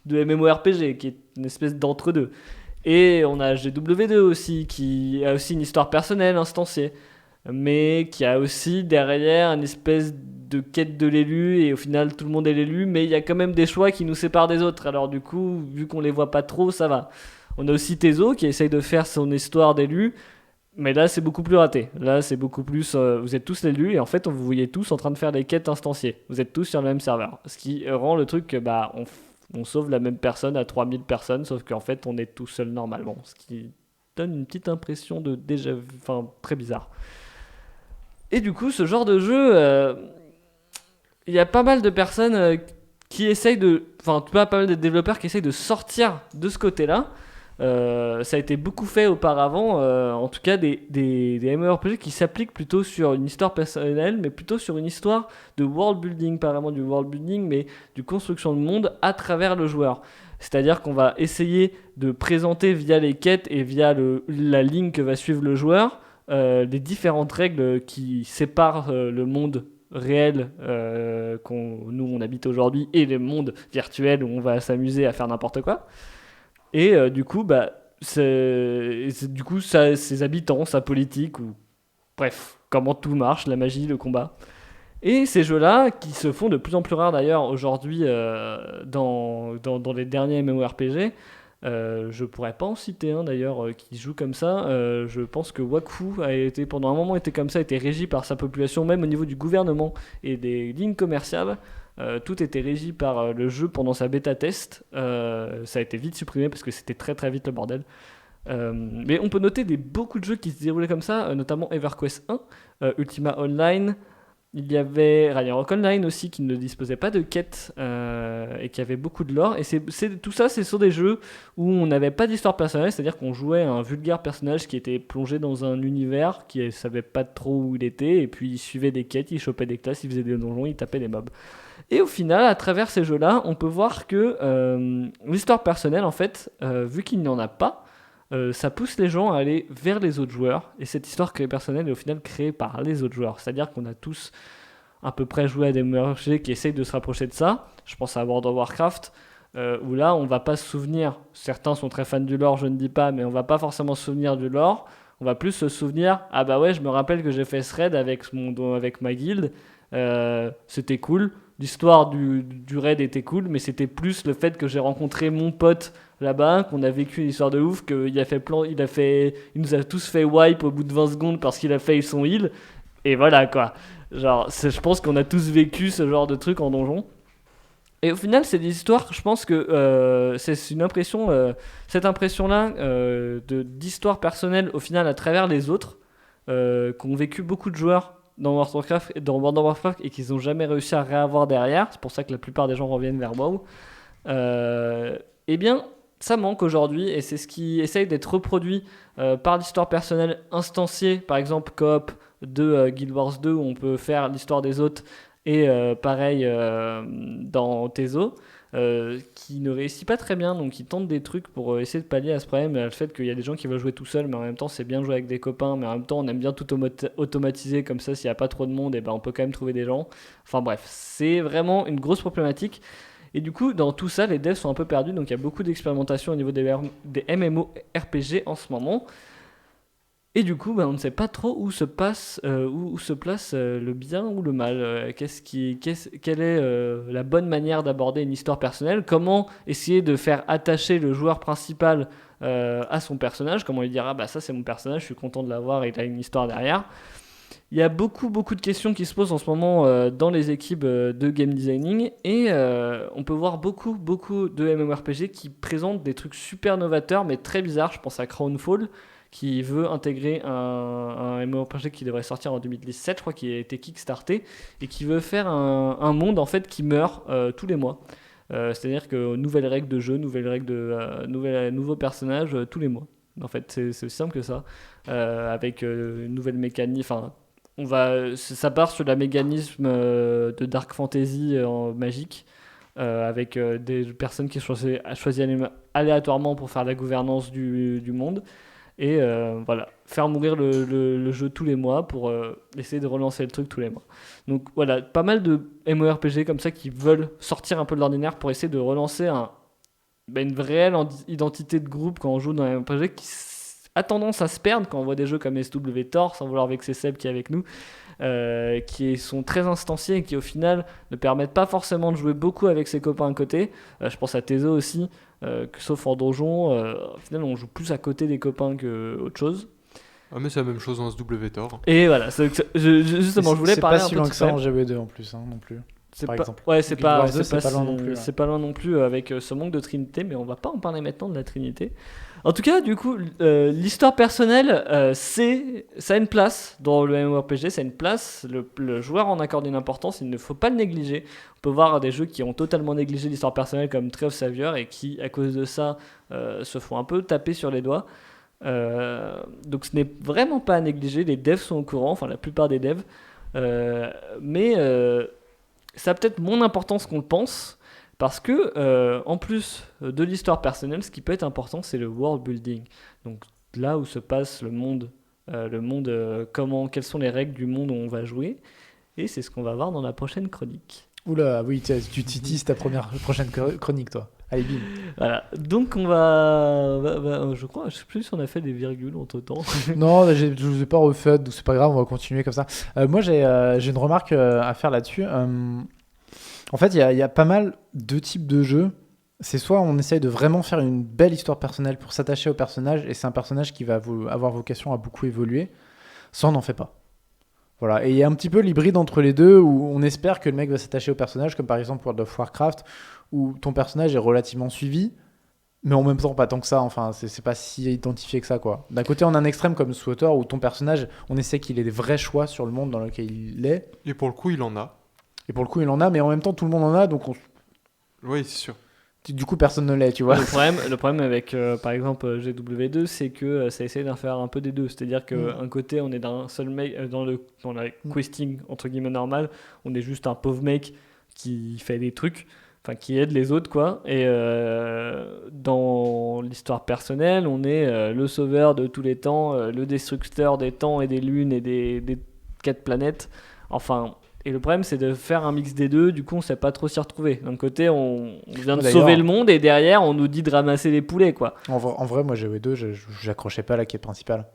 MMORPG, qui est une espèce d'entre-deux. Et on a GW2 aussi, qui a aussi une histoire personnelle instanciée, mais qui a aussi derrière une espèce de quête de l'élu, et au final tout le monde est l'élu, mais il y a quand même des choix qui nous séparent des autres. Alors du coup, vu qu'on les voit pas trop, ça va. On a aussi Tezo qui essaye de faire son histoire d'élu, mais là c'est beaucoup plus raté. Là c'est beaucoup plus, vous êtes tous l'élu, et en fait vous voyez tous en train de faire des quêtes instanciées. Vous êtes tous sur le même serveur, ce qui rend le truc que on sauve la même personne à 3000 personnes, sauf qu'en fait on est tout seul normalement, ce qui donne une petite impression de déjà vu, très bizarre. Et du coup, ce genre de jeu, il y a pas mal de personnes qui essayent pas mal de développeurs qui essayent de sortir de ce côté-là. Ça a été beaucoup fait auparavant, en tout cas des MMORPG qui s'appliquent plutôt sur une histoire personnelle, mais plutôt sur une histoire de world building, pas vraiment du world building, mais du construction de monde à travers le joueur. C'est-à-dire qu'on va essayer de présenter via les quêtes et via la ligne que va suivre le joueur, les différentes règles qui séparent le monde réel nous on habite aujourd'hui et le monde virtuel où on va s'amuser à faire n'importe quoi. Et du coup, ses habitants, sa politique, ou bref, comment tout marche, la magie, le combat. Et ces jeux-là, qui se font de plus en plus rares d'ailleurs aujourd'hui dans les derniers MMORPG, je pourrais pas en citer un d'ailleurs qui joue comme ça. Je pense que Wakfu a été pendant un moment comme ça, était régi par sa population, même au niveau du gouvernement et des lignes commerciales. Tout était régi par le jeu pendant sa bêta test. Ça a été vite supprimé parce que c'était très très vite le bordel. Mais on peut noter beaucoup de jeux qui se déroulaient comme ça, notamment EverQuest 1, Ultima Online. Il y avait Ragnarok Online aussi qui ne disposait pas de quêtes et qui avait beaucoup de lore. Et tout ça, c'est sur des jeux où on n'avait pas d'histoire personnelle, c'est-à-dire qu'on jouait un vulgaire personnage qui était plongé dans un univers, qui ne savait pas trop où il était, et puis il suivait des quêtes, il chopait des classes, il faisait des donjons, il tapait des mobs. Et au final, à travers ces jeux-là, on peut voir que l'histoire personnelle, en fait, vu qu'il n'y en a pas, ça pousse les gens à aller vers les autres joueurs, et cette histoire personnelle est au final créée par les autres joueurs. C'est-à-dire qu'on a tous à peu près joué à des MMORPG qui essayent de se rapprocher de ça. Je pense à World of Warcraft, où là on va pas se souvenir, certains sont très fans du lore, je ne dis pas, mais on va pas forcément se souvenir du lore, on va plus se souvenir, ah bah ouais, je me rappelle que j'ai fait ce raid avec ma guilde, c'était cool, l'histoire du raid était cool, mais c'était plus le fait que j'ai rencontré mon pote là-bas, qu'on a vécu une histoire de ouf, qu'il il nous a tous fait wipe au bout de 20 secondes parce qu'il a fait son heal, et voilà quoi. Genre, je pense qu'on a tous vécu ce genre de truc en donjon. Et au final, c'est des histoires, je pense que c'est une impression, cette impression-là d'histoire personnelle au final à travers les autres, qu'ont vécu beaucoup de joueurs dans World of Warcraft, dans World of Warcraft et qu'ils n'ont jamais réussi à réavoir derrière. C'est pour ça que la plupart des gens reviennent vers WoW. Eh bien, ça manque aujourd'hui et c'est ce qui essaye d'être reproduit par l'histoire personnelle instanciée, par exemple coop de Guild Wars 2 où on peut faire l'histoire des autres et pareil dans Tezo. Qui ne réussit pas très bien, donc ils tentent des trucs pour essayer de pallier à ce problème, le fait qu'il y a des gens qui veulent jouer tout seul, mais en même temps c'est bien de jouer avec des copains, mais en même temps on aime bien tout automatiser, comme ça s'il n'y a pas trop de monde, et ben on peut quand même trouver des gens. Enfin bref, c'est vraiment une grosse problématique. Et du coup, dans tout ça, les devs sont un peu perdus, donc il y a beaucoup d'expérimentation au niveau des MMORPG en ce moment. Et du coup, on ne sait pas trop où se place le bien ou le mal. Quelle est la bonne manière d'aborder une histoire personnelle? Comment essayer de faire attacher le joueur principal à son personnage? Comment lui dire, ah bah ça c'est mon personnage, je suis content de l'avoir et il a une histoire derrière. Il y a beaucoup de questions qui se posent en ce moment dans les équipes de game designing et on peut voir beaucoup de MMORPG qui présentent des trucs super novateurs mais très bizarres. Je pense à Crownfall qui veut intégrer un MMORPG qui devrait sortir en 2017, je crois, qui a été kickstarté et qui veut faire un monde en fait qui meurt tous les mois. C'est-à-dire que nouvelles règles de jeu, nouvelles règles de nouveaux personnages tous les mois. En fait, c'est aussi simple que ça, avec une nouvelle mécanique. Enfin, ça part sur le mécanisme de Dark Fantasy magique, avec des personnes qui sont choisies aléatoirement pour faire la gouvernance du monde. Et voilà, faire mourir le jeu tous les mois pour essayer de relancer le truc tous les mois. Donc voilà, pas mal de MMORPG comme ça qui veulent sortir un peu de l'ordinaire pour essayer de relancer une réelle identité de groupe quand on joue dans un MMORPG qui a tendance à se perdre quand on voit des jeux comme SWTOR, sans vouloir vexer Seb qui est avec nous, qui sont très instanciés et qui au final ne permettent pas forcément de jouer beaucoup avec ses copains à côté. Je pense à Tezo aussi, sauf en donjon, au final on joue plus à côté des copains qu'autre chose. Ah mais c'est la même chose dans SWTOR. Et voilà, justement je voulais parler un peu de c'est pas si loin que ça en GW2 en plus, non plus. C'est par pas, exemple. ouais, c'est pas loin non plus. C'est pas loin non plus avec ce manque de trinité, mais on va pas en parler maintenant de la trinité. En tout cas, du coup, l'histoire personnelle, ça a une place dans le MMORPG, ça a une place, le joueur en accorde une importance, il ne faut pas le négliger. On peut voir des jeux qui ont totalement négligé l'histoire personnelle comme Tree of Savior et qui, à cause de ça, se font un peu taper sur les doigts. Donc ce n'est vraiment pas à négliger, les devs sont au courant, enfin la plupart des devs, mais ça a peut-être moins d'importance qu'on le pense. Parce que, en plus de l'histoire personnelle, ce qui peut être important, c'est le world building. Donc là où se passe le monde, quelles sont les règles du monde où on va jouer. Et c'est ce qu'on va voir dans la prochaine chronique. Oula, oui, tu titises ta prochaine chronique, toi. Allez, bim. Voilà, donc on va je sais plus si on a fait des virgules entre temps. Non, je ne vous ai pas refait, donc c'est pas grave, on va continuer comme ça. Moi, j'ai une remarque à faire là-dessus. En fait, il y a pas mal de types de jeux. C'est soit on essaye de vraiment faire une belle histoire personnelle pour s'attacher au personnage, et c'est un personnage qui va avoir vocation à beaucoup évoluer, soit on n'en fait pas. Voilà. Et il y a un petit peu l'hybride entre les deux, où on espère que le mec va s'attacher au personnage, comme par exemple World of Warcraft, où ton personnage est relativement suivi, mais en même temps pas tant que ça. Enfin, c'est pas si identifié que ça, quoi. D'un côté, on a un extrême comme SWTOR, où ton personnage, on essaie qu'il ait des vrais choix sur le monde dans lequel il est. Et pour le coup, il en a. Et pour le coup, il en a, mais en même temps, tout le monde en a, donc oui, c'est sûr. Du coup, personne ne l'est, tu vois. Le problème avec, par exemple, GW2, c'est que ça essaie d'en faire un peu des deux. C'est-à-dire qu'un côté, on est d'un seul mec, dans la questing, entre guillemets, normal, on est juste un pauvre mec qui fait des trucs, enfin, qui aide les autres, quoi. Et dans l'histoire personnelle, on est le sauveur de tous les temps, le destructeur des temps et des lunes et des 4 planètes. Enfin... Et le problème, c'est de faire un mix des deux. Du coup, on ne sait pas trop s'y retrouver. D'un côté, on vient de sauver le monde et derrière, on nous dit de ramasser les poulets, quoi. En vrai, moi, GW2, j'accrochais pas à la quête principale.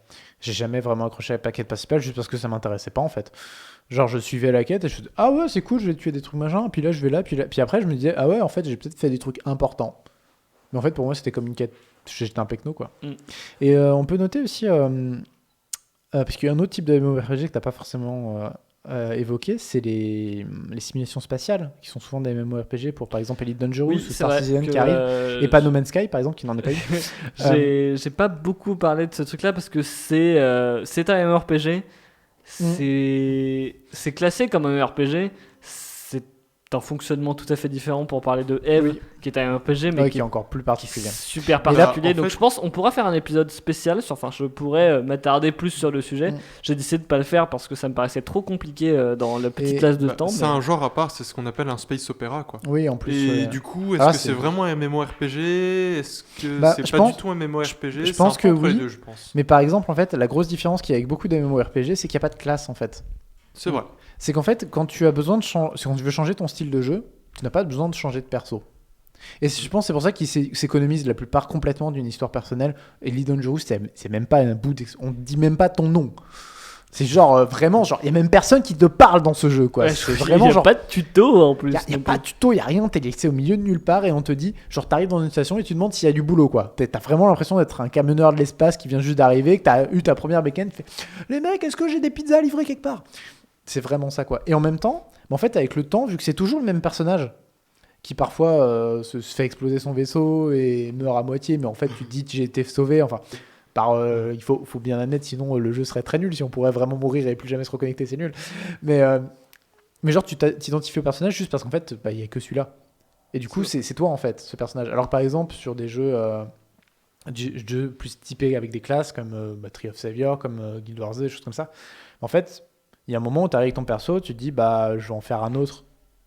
J'ai jamais vraiment accroché à la quête principale juste parce que ça m'intéressait pas, en fait. Genre, je suivais la quête et je me disais, ah ouais, c'est cool, je vais tuer des trucs machin. Puis là, je vais là. Puis après, je me disais, ah ouais, en fait, j'ai peut-être fait des trucs importants. Mais en fait, pour moi, c'était comme une quête. J'étais un pecno, quoi. Et on peut noter aussi, parce qu'il y a un autre type de MMORPG que t'as pas forcément évoquer, c'est les simulations spatiales, qui sont souvent des MMORPG pour par exemple Elite Dangerous Oui, ou c'est Star vrai Citizen que, qui arrivent, et pas No Man's Sky par exemple, qui n'en est pas eu. J'ai pas beaucoup parlé de ce truc-là parce que c'est un MMORPG. C'est classé comme un MMORPG. C'est un fonctionnement tout à fait différent pour parler de Eve, Oui. qui est un MMORPG, mais Ouais, qui qui est encore plus qui est particulier. super Mais là, particulier. en Donc fait- je pense on pourra faire un épisode spécial. Enfin, je pourrais m'attarder plus sur le sujet. J'ai décidé de pas le faire parce que ça me paraissait trop compliqué dans la petite Et- lasse de Bah, temps. c'est mais- un genre à part, c'est ce qu'on appelle un space opéra, quoi. Oui, en plus. Et du coup, est-ce Ah, que c'est- c'est vraiment un MMORPG? Est-ce que Bah, c'est je pas pense- du tout un MMORPG? je C'est pense un peu que entre les oui. deux, je pense. Mais par exemple, en fait, la grosse différence qu'il y a avec beaucoup de MMORPG, c'est qu'il n'y a pas de classe en fait. C'est vrai. C'est qu'en fait, quand tu as besoin de quand tu veux changer ton style de jeu, tu n'as pas besoin de changer de perso. Et je pense que c'est pour ça qu'ils s'économisent la plupart complètement d'une histoire personnelle. Et Elite Dangerous, c'est même pas un bout on dit même pas ton nom. C'est genre vraiment, genre, il y a même personne qui te parle dans ce jeu, quoi. Ouais, C'est il vraiment y a genre. pas de tuto en plus. Il n'y a donc, pas de tuto, il n'y a rien, t'es laissé au milieu de nulle part et on te dit, genre t'arrives dans une station et tu demandes s'il y a du boulot, quoi. T'as vraiment l'impression d'être un camionneur de l'espace qui vient juste d'arriver, que t'as eu ta première bécane, tu fais les mecs, est-ce que j'ai des pizzas à livrer quelque part? C'est vraiment ça, quoi. Et en même temps, en fait, avec le temps, vu que c'est toujours le même personnage qui parfois se fait exploser son vaisseau et meurt à moitié, mais en fait tu te dis j'ai été sauvé, enfin. Il faut bien admettre, sinon le jeu serait très nul. Si on pourrait vraiment mourir et plus jamais se reconnecter, c'est nul. Mais genre, tu t'identifies au personnage juste parce qu'en fait, il n'y a que celui-là. Et du coup, c'est toi en fait, ce personnage. Alors par exemple, sur des jeux plus typés avec des classes comme Tree of Savior, comme Guild Wars 2, des choses comme ça, en fait, il y a un moment où tu arrives avec ton perso, tu te dis, bah, je vais en faire un autre.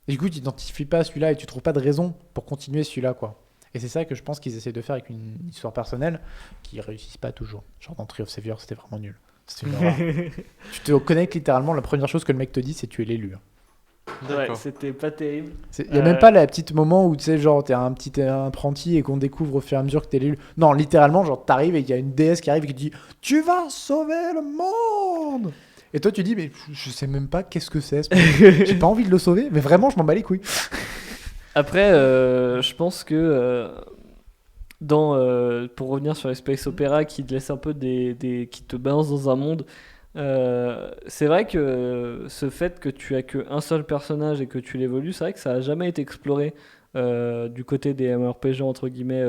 Et du coup, tu t'identifies pas à celui-là et tu trouves pas de raison pour continuer celui-là, quoi. Et c'est ça que je pense qu'ils essaient de faire avec une histoire personnelle qui réussissent pas toujours. Genre dans Tree of Savior, c'était vraiment nul. C'était une horreur. Tu te connectes littéralement, la première chose que le mec te dit, c'est tu es l'élu. ouais, D'accord. c'était pas terrible. Il y a même pas la petite moment où tu sais, genre, t'es un petit apprenti et qu'on découvre au fur et à mesure que t'es l'élu. Non, littéralement, genre, t'arrives et il y a une déesse qui arrive et qui te dit tu vas sauver le monde. Et toi, tu dis, mais je sais même pas qu'est-ce que c'est. J'ai pas envie de le sauver, mais vraiment, je m'en bats les couilles. Après, je pense que pour revenir sur les space opéra qui te laissent un peu qui te balancent dans un monde, c'est vrai que ce fait que tu as qu'un seul personnage et que tu l'évolues, c'est vrai que ça a jamais été exploré du côté des MMORPG entre guillemets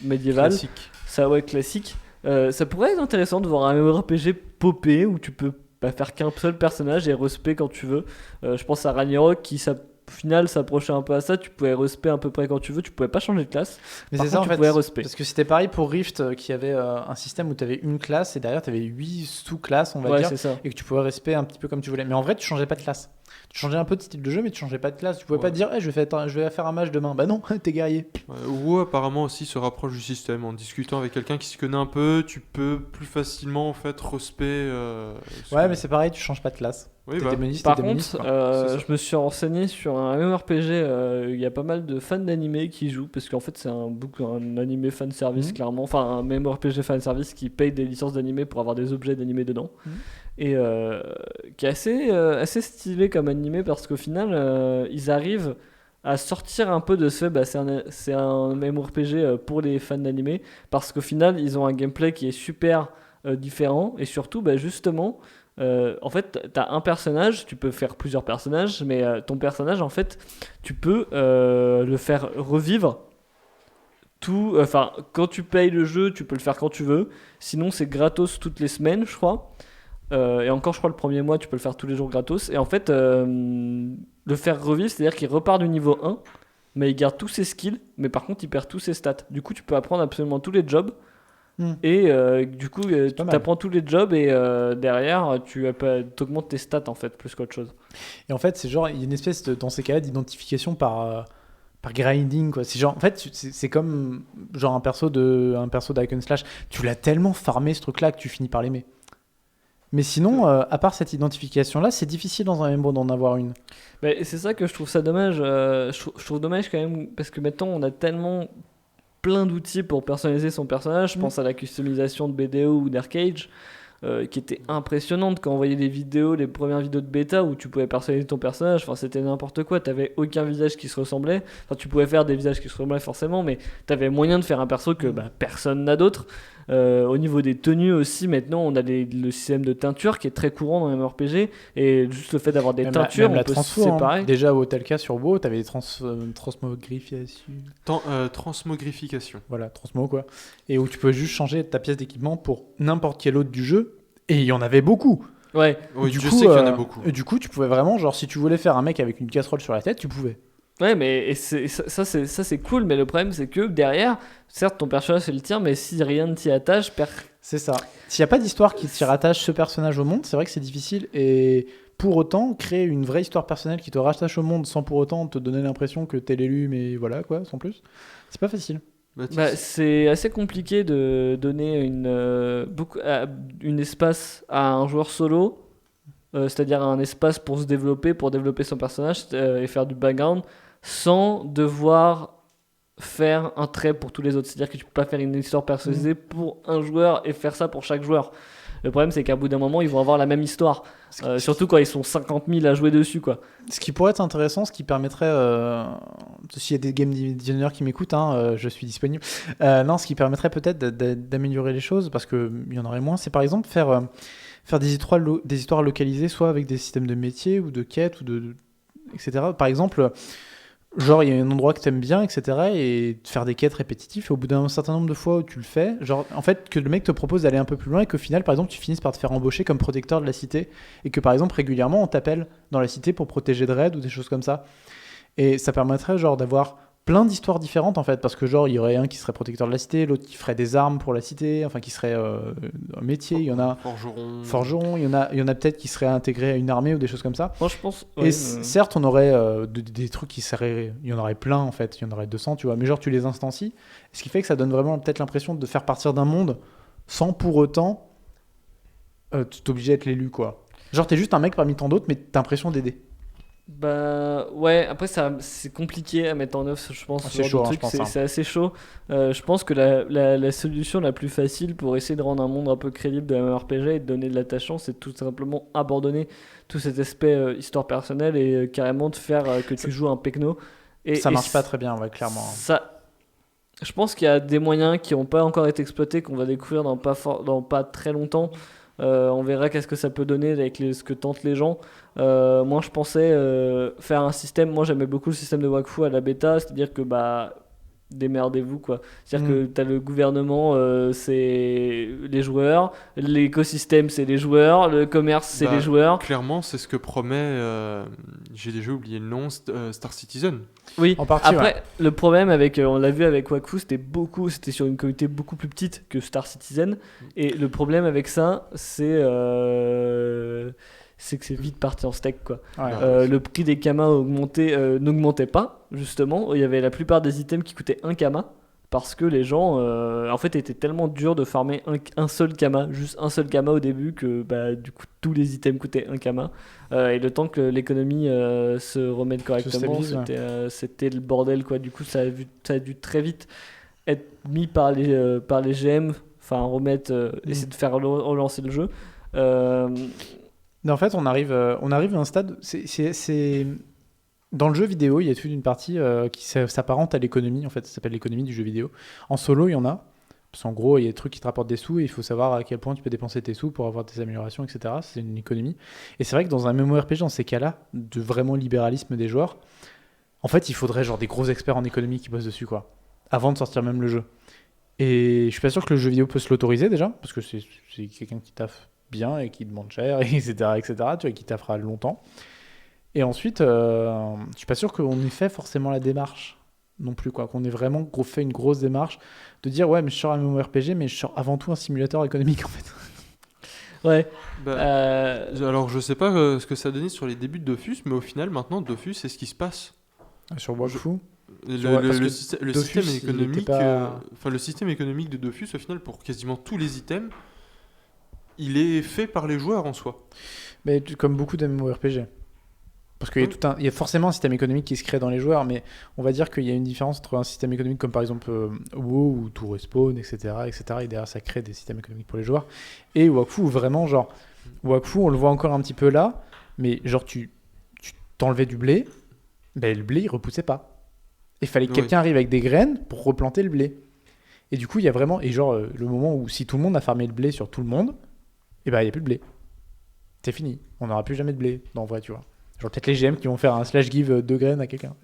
médiéval. Classique. Ça ouais classique. Ça pourrait être intéressant de voir un MMORPG popé où tu peux pas faire qu'un seul personnage et respect quand tu veux. Je pense à Ragnarok qui au final s'approchait un peu à ça. Tu pouvais respect à peu près quand tu veux. Tu pouvais pas changer de classe. Mais Par c'est contre, ça en tu fait. pouvais respect. Parce que c'était pareil pour Rift, qui avait un système où tu avais une classe et derrière tu avais 8 sous-classes, on va Ouais, dire. c'est ça. Et que tu pouvais respect un petit peu comme tu voulais. Mais en vrai, tu changeais pas de classe. Tu changeais un peu de style de jeu, mais tu changeais pas de classe. Tu pouvais Ouais. pas te dire, je vais faire un match demain. Bah non, t'es guerrier. WoW apparemment aussi se rapproche du système. En discutant avec quelqu'un qui s'y connaît un peu, tu peux plus facilement en fait respect. Ouais, mais c'est pareil, tu changes pas de classe. Oui, T'es bah, démoniste, Par t'es démoniste, contre, quoi. C'est ça. je me suis renseigné sur un MMORPG. Il y a pas mal de fans d'animé qui jouent parce qu'en fait c'est un animé fan service Mhm. clairement, enfin un MMORPG fan service qui paye des licences d'animé pour avoir des objets d'animé dedans Mhm. et qui est assez stylé comme animé parce qu'au final ils arrivent à sortir un peu de ce fait, bah, c'est un MMORPG pour les fans d'animé parce qu'au final ils ont un gameplay qui est super différent et surtout bah, justement en fait, t'as un personnage, tu peux faire plusieurs personnages, mais ton personnage, en fait, tu peux le faire revivre tout. Enfin, quand tu payes le jeu, tu peux le faire quand tu veux. Sinon, c'est gratos toutes les semaines, je crois. Et encore, je crois, le premier mois, tu peux le faire tous les jours gratos. Et en fait, le faire revivre, c'est-à-dire qu'il repart du niveau 1, mais il garde tous ses skills, mais par contre, il perd tous ses stats. Du coup, tu peux apprendre absolument tous les jobs. Et du coup, tu pas mal. apprends tous les jobs et derrière, tu augmentes tes stats en fait, plus qu'autre chose. Et en fait, c'est genre, il y a une espèce dans ces cas-là d'identification par grinding, quoi. C'est genre, en fait, c'est comme genre un perso d'Icon Slash. Tu l'as tellement farmé ce truc-là que tu finis par l'aimer. Mais sinon, à part cette identification-là, c'est difficile dans un MMO d'en avoir une. Mais c'est ça que je trouve ça dommage. Je trouve dommage quand même parce que maintenant, on a tellement plein d'outils pour personnaliser son personnage. Je pense à la customisation de BDO ou d'Arcage qui était impressionnante quand on voyait les vidéos, les premières vidéos de bêta où tu pouvais personnaliser ton personnage. Enfin, c'était n'importe quoi. T'avais aucun visage qui se ressemblait. Enfin, tu pouvais faire des visages qui se ressemblaient forcément, mais t'avais moyen de faire un perso que personne n'a d'autre. Au niveau des tenues aussi, maintenant on a le système de teinture qui est très courant dans les MMORPG, et juste le fait d'avoir des teintures, même on la peut se transfo, hein. séparer. Déjà au Telka sur WoW, t'avais des transmogrifications. Transmogrification. Voilà, transmo quoi. Et où tu peux juste changer ta pièce d'équipement pour n'importe quel autre du jeu. Et il y en avait beaucoup. Ouais, Oui, Du je coup, sais qu'il y en a beaucoup. Et du coup, tu pouvais vraiment, genre, si tu voulais faire un mec avec une casserole sur la tête, tu pouvais. ouais, mais ça c'est cool, mais le problème c'est que derrière, certes ton personnage c'est le tien, mais si rien ne t'y attache, C'est ça. S'il n'y a pas d'histoire qui te rattache ce personnage au monde, c'est vrai que c'est difficile. Et pour autant, créer une vraie histoire personnelle qui te rattache au monde sans pour autant te donner l'impression que t'es l'élu, mais voilà quoi, sans plus, c'est pas facile. bah, c'est assez compliqué de donner une espace à un joueur solo, c'est-à-dire un espace pour se développer, pour développer son personnage et faire du background, sans devoir faire un trait pour tous les autres. C'est-à-dire que tu peux pas faire une histoire personnalisée pour un joueur et faire ça pour chaque joueur. Le problème c'est qu'à bout d'un moment ils vont avoir la même histoire, surtout quand ils sont 50 000 à jouer dessus quoi. Ce qui pourrait être intéressant, ce qui permettrait, s'il y a des game designers qui m'écoutent, hein, je suis disponible. Non, ce qui permettrait peut-être d'améliorer les choses, parce qu'il y en aurait moins, c'est par exemple faire des histoires localisées, soit avec des systèmes de métiers ou de quêtes, etc. Par exemple, genre il y a un endroit que t'aimes bien, etc. et faire des quêtes répétitives, et au bout d'un certain nombre de fois où tu le fais, genre en fait que le mec te propose d'aller un peu plus loin et qu'au final par exemple tu finisses par te faire embaucher comme protecteur de la cité, et que par exemple régulièrement on t'appelle dans la cité pour protéger de raids ou des choses comme ça. Et ça permettrait genre d'avoir plein d'histoires différentes en fait, parce que genre il y aurait un qui serait protecteur de la cité, l'autre qui ferait des armes pour la cité, enfin qui serait un métier, il y en a forgeron, il y en a peut-être qui seraient intégrés à une armée ou des choses comme ça. Moi je pense. Et certes, on aurait des trucs qui seraient. Il y en aurait plein en fait, il y en aurait 200, tu vois. Mais genre, tu les instancies. Ce qui fait que ça donne vraiment peut-être l'impression de faire partir d'un monde sans pour autant t'obliger à être l'élu, quoi. Genre, t'es juste un mec parmi tant d'autres, mais t'as l'impression d'aider. Bah ouais, après c'est compliqué à mettre en œuvre, je pense. C'est Ce chaud, genre de hein, truc, je pense, c'est hein. c'est assez chaud. Je pense que la solution la plus facile pour essayer de rendre un monde un peu crédible de MMORPG et de donner de l'attachant, c'est tout simplement abandonner tout cet aspect histoire personnelle et carrément de faire que tu joues un pecno. Ça marche pas très bien, ouais, clairement. Je pense qu'il y a des moyens qui n'ont pas encore été exploités, qu'on va découvrir dans pas très longtemps. On verra qu'est-ce que ça peut donner avec ce que tentent les gens. Moi, je pensais faire un système. Moi, j'aimais beaucoup le système de Wakfu à la bêta, c'est-à-dire que bah démerdez-vous quoi. C'est-à-dire que t'as le gouvernement, c'est les joueurs, l'écosystème, c'est les joueurs, le commerce, c'est les joueurs. Clairement, c'est ce que promet. J'ai déjà oublié le nom, Star Citizen. Oui. En partie, Après, ouais. le problème avec, on l'a vu avec Wakfu, c'était sur une communauté beaucoup plus petite que Star Citizen. Et le problème avec ça, c'est que c'est vite parti en steak quoi. Ouais. Le prix des kamas n'augmentait pas justement. Il y avait la plupart des items qui coûtaient 1 kama parce que les gens en fait étaient tellement durs de farmer un seul kama, juste un seul kama au début, que bah, du coup tous les items coûtaient 1 kama et le temps que l'économie se remette correctement, c'était le bordel quoi. Du coup ça a dû très vite être mis par les GM, enfin essayer de faire relancer le jeu. Mais en fait, on arrive à un stade. Dans le jeu vidéo, il y a toute une partie qui s'apparente à l'économie. En fait, ça s'appelle l'économie du jeu vidéo. En solo, il y en a. Parce qu'en gros, il y a des trucs qui te rapportent des sous et il faut savoir à quel point tu peux dépenser tes sous pour avoir des améliorations, etc. C'est une économie. Et c'est vrai que dans un MMORPG, dans ces cas-là, de vraiment libéralisme des joueurs, en fait, il faudrait genre des gros experts en économie qui bossent dessus, quoi, avant de sortir même le jeu. Et je suis pas sûr que le jeu vidéo peut se l'autoriser déjà, parce que c'est quelqu'un qui taffe bien et qui demande cher, etc., etc., tu vois, qui taffera longtemps. Et ensuite, je suis pas sûr qu'on ait fait forcément la démarche non plus, quoi, qu'on ait vraiment fait une grosse démarche de dire ouais, mais je sors un MMORPG, mais je sors avant tout un simulateur économique en fait. Ouais. Alors je sais pas ce que ça a donné sur les débuts de Dofus, mais au final maintenant Dofus, c'est ce qui se passe. Sur Wakfu. Le système économique, pas... le système économique de Dofus, au final, pour quasiment tous les items, il est fait par les joueurs en soi. Mais comme beaucoup de MMORPG. Parce qu'il y a forcément un système économique qui se crée dans les joueurs, mais on va dire qu'il y a une différence entre un système économique comme par exemple WoW ou tout respawn, etc., etc., et derrière ça crée des systèmes économiques pour les joueurs, et Wakfu, vraiment, genre, Wakfu, on le voit encore un petit peu là, mais genre, tu t'enlevais du blé, ben le blé, il repoussait pas. Il fallait que quelqu'un arrive avec des graines pour replanter le blé. Et du coup, il y a vraiment, et genre, le moment où si tout le monde a farmé le blé sur tout le monde, et ben il n'y a plus de blé. C'est fini. On n'aura plus jamais de blé, dans le vrai, tu vois. Genre peut-être les GM qui vont faire un slash give 2 graines à quelqu'un.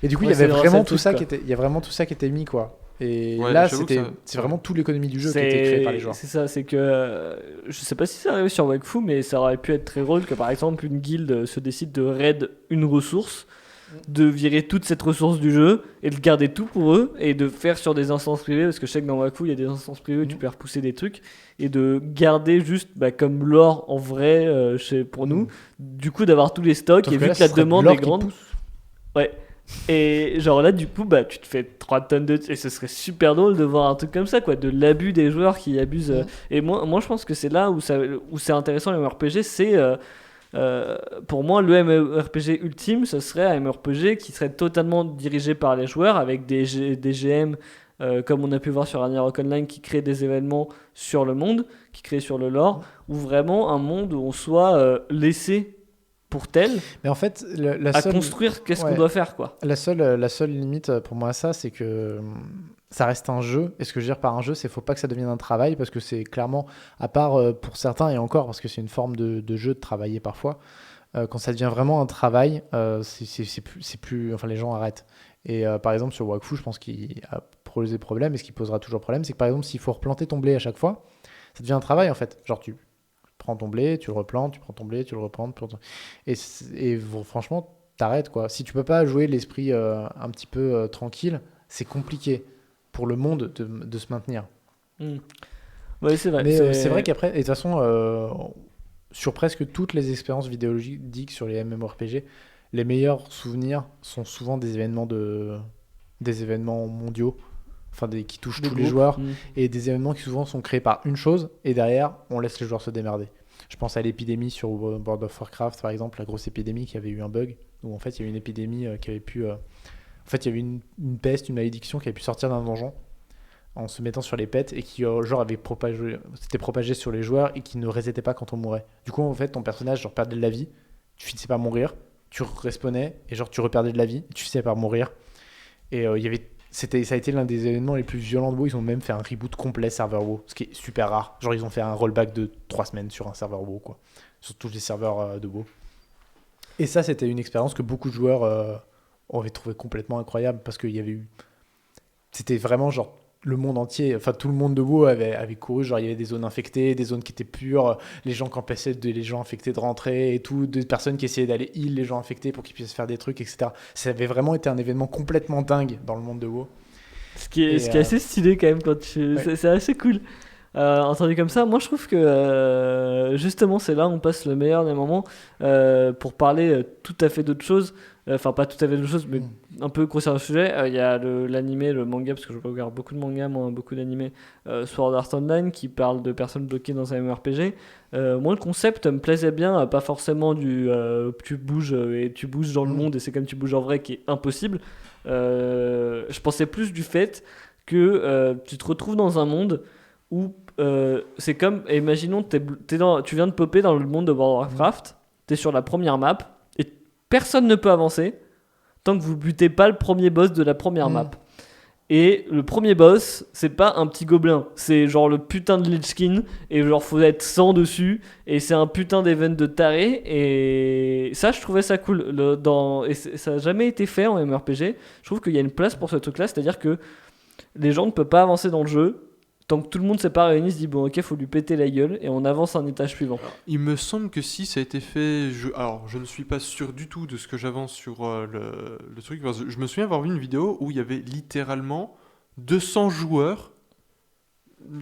Et du coup, il y avait vraiment tout ça qui était, il y a vraiment tout ça qui était mis, quoi. Et Ouais, là, j'avoue que c'est vraiment tout l'économie du jeu qui était créée par les joueurs. C'est ça, c'est que je sais pas si ça arrive sur Wakfu, mais ça aurait pu être très drôle que par exemple une guilde se décide de raid une ressource, de virer toute cette ressource du jeu et de garder tout pour eux et de faire sur des instances privées, parce que je sais que dans Wakfu il y a des instances privées où tu peux repousser des trucs, et de garder juste comme l'or en vrai pour nous, du coup d'avoir tous les stocks. Sauf et que vu là, que la ce serait de demande l'or est qui grande. pousse. Ouais. Et genre là du coup tu te fais 3 tonnes de et ce serait super drôle de voir un truc comme ça, quoi, de l'abus des joueurs qui abusent. Et moi je pense que c'est là où c'est intéressant le MMORPG. C'est pour moi le MMORPG ultime, ce serait un MMORPG qui serait totalement dirigé par les joueurs avec des GM comme on a pu voir sur Ragnarok Online, qui crée des événements sur le monde, qui crée sur le lore, ou vraiment un monde où on soit laissé pour tel Mais en fait, à construire qu'est-ce qu'on ouais. doit faire, quoi. La seule limite pour moi à ça, c'est que ça reste un jeu. Et ce que je veux dire par un jeu, c'est qu'il ne faut pas que ça devienne un travail, parce que c'est clairement, à part pour certains, et encore, parce que c'est une forme de jeu de travailler parfois, quand ça devient vraiment un travail, c'est plus, enfin, les gens arrêtent. Et par exemple, sur Wakfu, je pense qu'il a posé problème, et ce qui posera toujours problème, c'est que par exemple, s'il faut replanter ton blé à chaque fois, ça devient un travail en fait. Genre, tu prends ton blé, tu le replantes, tu prends ton blé, tu le reprends. Et franchement, t'arrêtes quoi. Si tu peux pas jouer l'esprit un petit peu tranquille, c'est compliqué pour le monde de se maintenir. Ouais, c'est vrai. Mais c'est vrai qu'après, et de toute façon, sur presque toutes les expériences vidéoludiques sur les MMORPG, les meilleurs souvenirs sont souvent des événements mondiaux, enfin qui touchent tous les joueurs, et des événements qui souvent sont créés par une chose, et derrière, on laisse les joueurs se démerder. Je pense à l'épidémie sur World of Warcraft, par exemple, la grosse épidémie qui avait eu un bug, où en fait il y a eu une épidémie qui avait pu... en fait, il y avait une peste, une malédiction qui avait pu sortir d'un donjon en se mettant sur les pets, et qui genre s'était propagé sur les joueurs et qui ne resetait pas quand on mourait. Du coup, en fait, ton personnage genre perdait de la vie, tu finissais par mourir, tu respawnais, et genre tu reperdais de la vie, et tu finissais par mourir. Et il y avait... ça a été l'un des événements les plus violents de WoW. Ils ont même fait un reboot complet serveur WoW, ce qui est super rare. Genre ils ont fait un rollback de 3 semaines sur un serveur WoW, quoi, sur tous les serveurs de WoW. Et ça, c'était une expérience que beaucoup de joueurs avaient trouvé complètement incroyable, parce qu'il y avait eu... C'était vraiment genre le monde entier, enfin tout le monde de WoW avait couru, genre il y avait des zones infectées, des zones qui étaient pures, les gens qui empêchaient les gens infectés de rentrer et tout, des personnes qui essayaient d'aller heal les gens infectés pour qu'ils puissent faire des trucs, etc. Ça avait vraiment été un événement complètement dingue dans le monde de WoW. Ce qui est assez stylé quand même quand c'est assez cool. Entendu comme ça, moi je trouve que justement c'est là où on passe le meilleur des moments pour parler tout à fait d'autre chose. Enfin pas tout à fait d'autre chose, mais un peu grossir le sujet. Il y a l'animé, le manga, parce que je regarde beaucoup de mangas, moi, beaucoup d'animés, Sword Art Online, qui parle de personnes bloquées dans un MMORPG. Moi le concept me plaisait bien, pas forcément tu bouges et tu bouges dans le monde et c'est comme tu bouges en vrai qui est impossible. Je pensais plus du fait que tu te retrouves dans un monde où c'est comme, imaginons tu viens de popper dans le monde de World of Warcraft, t'es sur la première map et personne ne peut avancer tant que vous butez pas le premier boss de la première map. Et le premier boss, c'est pas un petit gobelin, c'est genre le putain de Lich King, et genre faut être 100 dessus, et c'est un putain d'event de taré, et ça je trouvais ça cool. Et ça a jamais été fait en MMORPG. Je trouve qu'il y a une place pour ce truc là, c'est-à-dire que les gens ne peuvent pas avancer dans le jeu tant que tout le monde s'est pas réuni, se dit bon ok, faut lui péter la gueule et on avance à un étage suivant. Il me semble que si ça a été fait, alors je ne suis pas sûr du tout de ce que j'avance sur le truc, parce que je me souviens avoir vu une vidéo où il y avait littéralement 200 joueurs,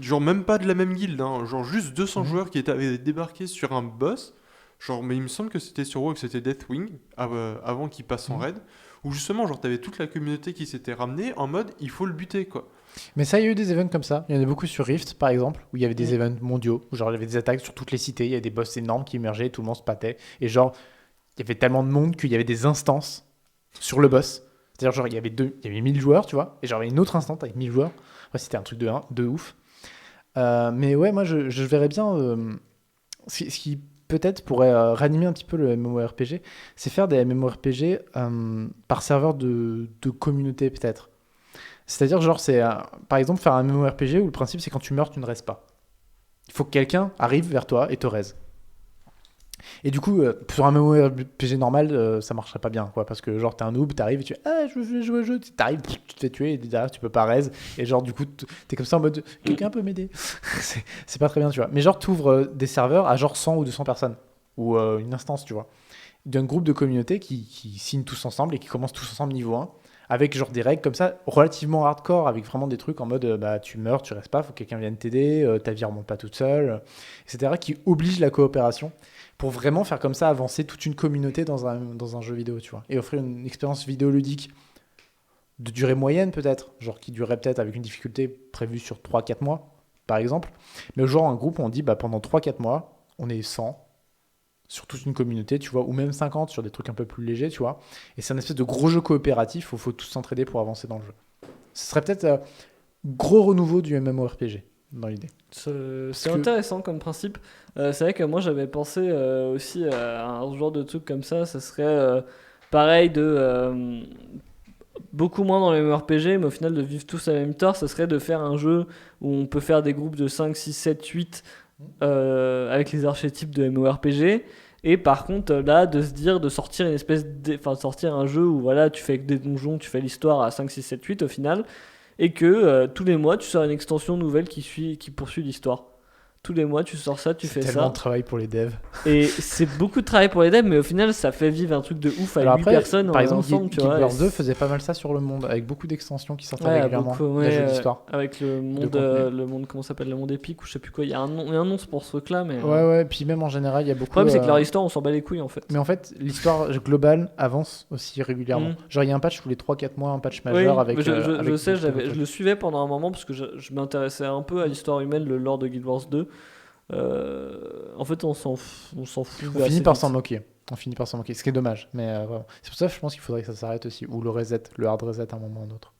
genre même pas de la même guilde, hein, genre juste 200 joueurs qui avaient débarqué sur un boss, genre, mais il me semble que c'était sur WoW, que c'était Deathwing, avant qu'il passe en raid, où justement genre t'avais toute la communauté qui s'était ramenée en mode il faut le buter quoi. Mais ça, il y a eu des events comme ça. Il y en a beaucoup sur Rift, par exemple, où il y avait des events mondiaux, où genre il y avait des attaques sur toutes les cités, il y avait des boss énormes qui émergeaient, tout le monde se battait. Et genre, il y avait tellement de monde qu'il y avait des instances sur le boss. C'est-à-dire, genre, il y avait 1000 joueurs, tu vois, et genre, il y avait une autre instance avec 1000 joueurs. Ouais, c'était un truc de ouf. Mais ouais, moi, je verrais bien... ce qui peut-être pourrait ranimer un petit peu le MMORPG, c'est faire des MMORPG par serveur de communauté, peut-être. C'est-à-dire, genre, par exemple, faire un MMORPG où le principe, c'est quand tu meurs, tu ne restes pas. Il faut que quelqu'un arrive vers toi et te raise. Et du coup, sur un MMORPG normal, ça marcherait pas bien, quoi, parce que genre, t'es un noob, t'arrives et tu fais ah, je veux jouer au jeu, t'arrives, tu te fais tuer et derrière, tu peux pas raise. Et genre, du coup, t'es comme ça en mode quelqu'un peut m'aider. c'est pas très bien, tu vois. Mais genre, t'ouvres des serveurs à genre 100 ou 200 personnes, ou une instance, tu vois, d'un groupe de communauté qui signent tous ensemble et qui commencent tous ensemble niveau 1. Avec genre des règles comme ça, relativement hardcore, avec vraiment des trucs en mode bah, tu meurs, tu restes pas, faut que quelqu'un vienne t'aider, ta vie remonte pas toute seule, etc. qui oblige la coopération pour vraiment faire comme ça avancer toute une communauté dans un jeu vidéo, tu vois. Et offrir une expérience vidéoludique de durée moyenne peut-être, genre qui durerait peut-être avec une difficulté prévue sur 3-4 mois, par exemple. Mais genre un groupe, on dit bah, pendant 3-4 mois, on est 100 sur toute une communauté, tu vois, ou même 50 sur des trucs un peu plus légers, tu vois. Et c'est un espèce de gros jeu coopératif où il faut tous s'entraider pour avancer dans le jeu. Ce serait peut-être gros renouveau du MMORPG dans l'idée. C'est intéressant comme principe. C'est vrai que moi j'avais pensé aussi à un genre de truc comme ça. Ça serait pareil de beaucoup moins dans les MMORPG, mais au final de vivre tous à la même temps. Ça serait de faire un jeu où on peut faire des groupes de 5, 6, 7, 8 avec les archétypes de MMORPG. Et par contre, là, de se dire, de sortir une espèce enfin, sortir un jeu où voilà, tu fais avec des donjons, tu fais l'histoire à 5, 6, 7, 8 au final, et que tous les mois, tu sors une extension nouvelle qui poursuit l'histoire. Tous les mois, tu sors ça, tu fais C'est tellement ça. de travail pour les devs. Et c'est beaucoup de travail pour les devs, mais au final, ça fait vivre un truc de ouf avec Alors 8 après, personnes par exemple, ensemble, tu Guild vois. Wars 2 faisait pas mal ça sur le monde, avec beaucoup d'extensions qui sortaient Ouais, régulièrement, beaucoup, des ouais, jeux d'histoire. avec contenu. le monde, comment ça s'appelle, le monde épique ou je sais plus quoi. Il y a un nom pour ce truc-là, mais. Ouais, puis même en général, il y a Le beaucoup... problème, c'est que leur histoire, on s'en bat les couilles en fait. Mais en fait, l'histoire globale avance aussi régulièrement. Mm. Genre, il y a un patch tous les 3-4 mois, un patch Oui, majeur avec... je avec sais, beaucoup de je le suivais pendant un moment parce que je m'intéressais un peu à l'histoire humaine, le lore de Guild Wars 2. En fait, on s'en fout. On finit par s'en moquer. On finit par s'en moquer, ce qui est dommage. Mais vraiment. C'est pour ça que je pense qu'il faudrait que ça s'arrête aussi. Ou le reset, le hard reset à un moment ou un autre.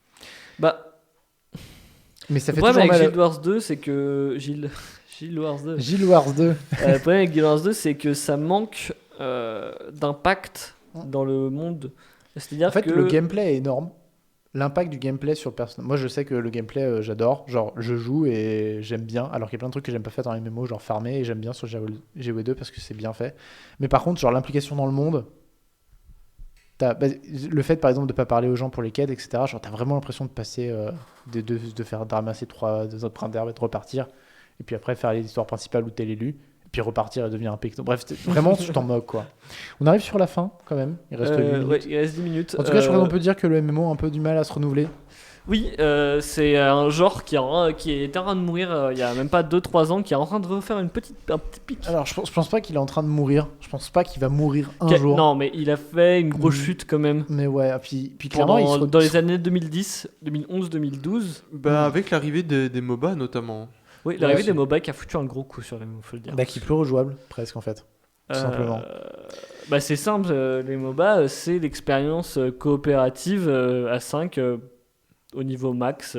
Bah, Mais ça le fait problème toujours avec mal. Guild Wars 2, c'est que. Guild Wars 2. Guild Wars 2. Le problème avec Guild Wars 2, c'est que ça manque d'impact dans le monde. C'est-à-dire En fait, que. le gameplay est énorme. L'impact du gameplay sur le personnage. Moi, je sais que le gameplay, j'adore. Genre, je joue et j'aime bien. Alors qu'il y a plein de trucs que j'aime pas faire dans les MMO, genre farmer. Et j'aime bien sur GW2 parce que c'est bien fait. Mais par contre, genre, l'implication dans le monde. Le fait, par exemple, de pas parler aux gens pour les quêtes, etc. Genre, t'as vraiment l'impression de passer. De faire ramasser 2 autres brins d'herbe et de repartir. Et puis après, faire l'histoire principale où t'es l'élu. Puis repartir et devenir un pecto. Bref, vraiment, tu t'en moques, quoi. On arrive sur la fin, quand même. Il reste 8 minutes. Ouais, il reste 10 minutes. En tout cas, je crois qu'on peut dire que le MMO a un peu du mal à se renouveler. Oui, c'est un genre qui était en train de mourir il y a même pas 2-3 ans, qui est en train de refaire un petit pic. Alors, je pense pas qu'il est en train de mourir. Je pense pas qu'il va mourir un jour. Non, mais il a fait une grosse chute quand même. Mais ouais, puis clairement, Dans les années 2010, 2011, 2012. Bah, avec l'arrivée des MOBA notamment. Oui, l'arrivée Ouais, des MOBA qui a foutu un gros coup sur les MOBA, faut le dire. Bah, qui est plus rejouable, presque en fait. Tout simplement. Bah, c'est simple, les MOBA, c'est l'expérience coopérative à 5 au niveau max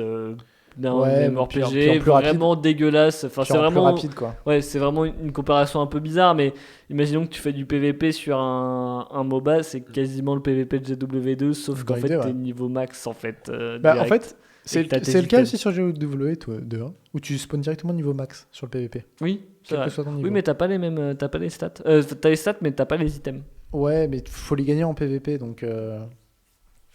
d'un Ouais, MMORPG puis en plus rapide. vraiment dégueulasse. Enfin, Puis c'est en plus vraiment rapide, quoi. Ouais, c'est vraiment une comparaison un peu bizarre, mais imaginons que tu fais du PVP sur un MOBA, c'est quasiment le PVP de GW2, sauf Dans qu'en fait, l'idée, t'es ouais. niveau max en fait. Bah, en direct. fait, Et que t'as tes c'est le cas items. aussi sur GW2, hein, où tu spawns directement niveau max sur le PVP. Oui, c'est Quel vrai. que soit ton niveau. Oui, mais t'as pas les mêmes, t'as pas les stats. T'as les stats, mais t'as pas les items. Ouais, mais faut les gagner en PVP, donc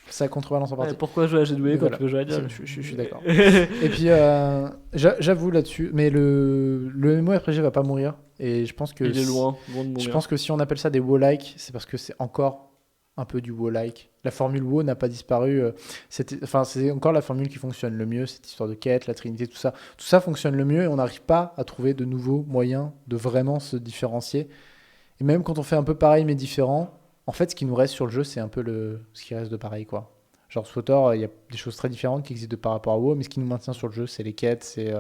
ça contrebalance en partie. Ouais, pourquoi jouer à GW quand Voilà. tu peux jouer à Diablo? Je suis d'accord. Et puis, j'avoue là-dessus, mais le MMORPG va pas mourir. Et je pense que Il est loin de mourir. Je pense que si on appelle ça des WoW-like, c'est parce que c'est encore un peu du WoW-like. La formule WoW n'a pas disparu. C'est encore la formule qui fonctionne le mieux, cette histoire de quête, la trinité, tout ça. Tout ça fonctionne le mieux et on n'arrive pas à trouver de nouveaux moyens de vraiment se différencier. Et même quand on fait un peu pareil mais différent, en fait, ce qui nous reste sur le jeu, c'est un peu ce qui reste de pareil, quoi. Genre, SWTOR, il y a des choses très différentes qui existent par rapport à WoW, mais ce qui nous maintient sur le jeu, c'est les quêtes, c'est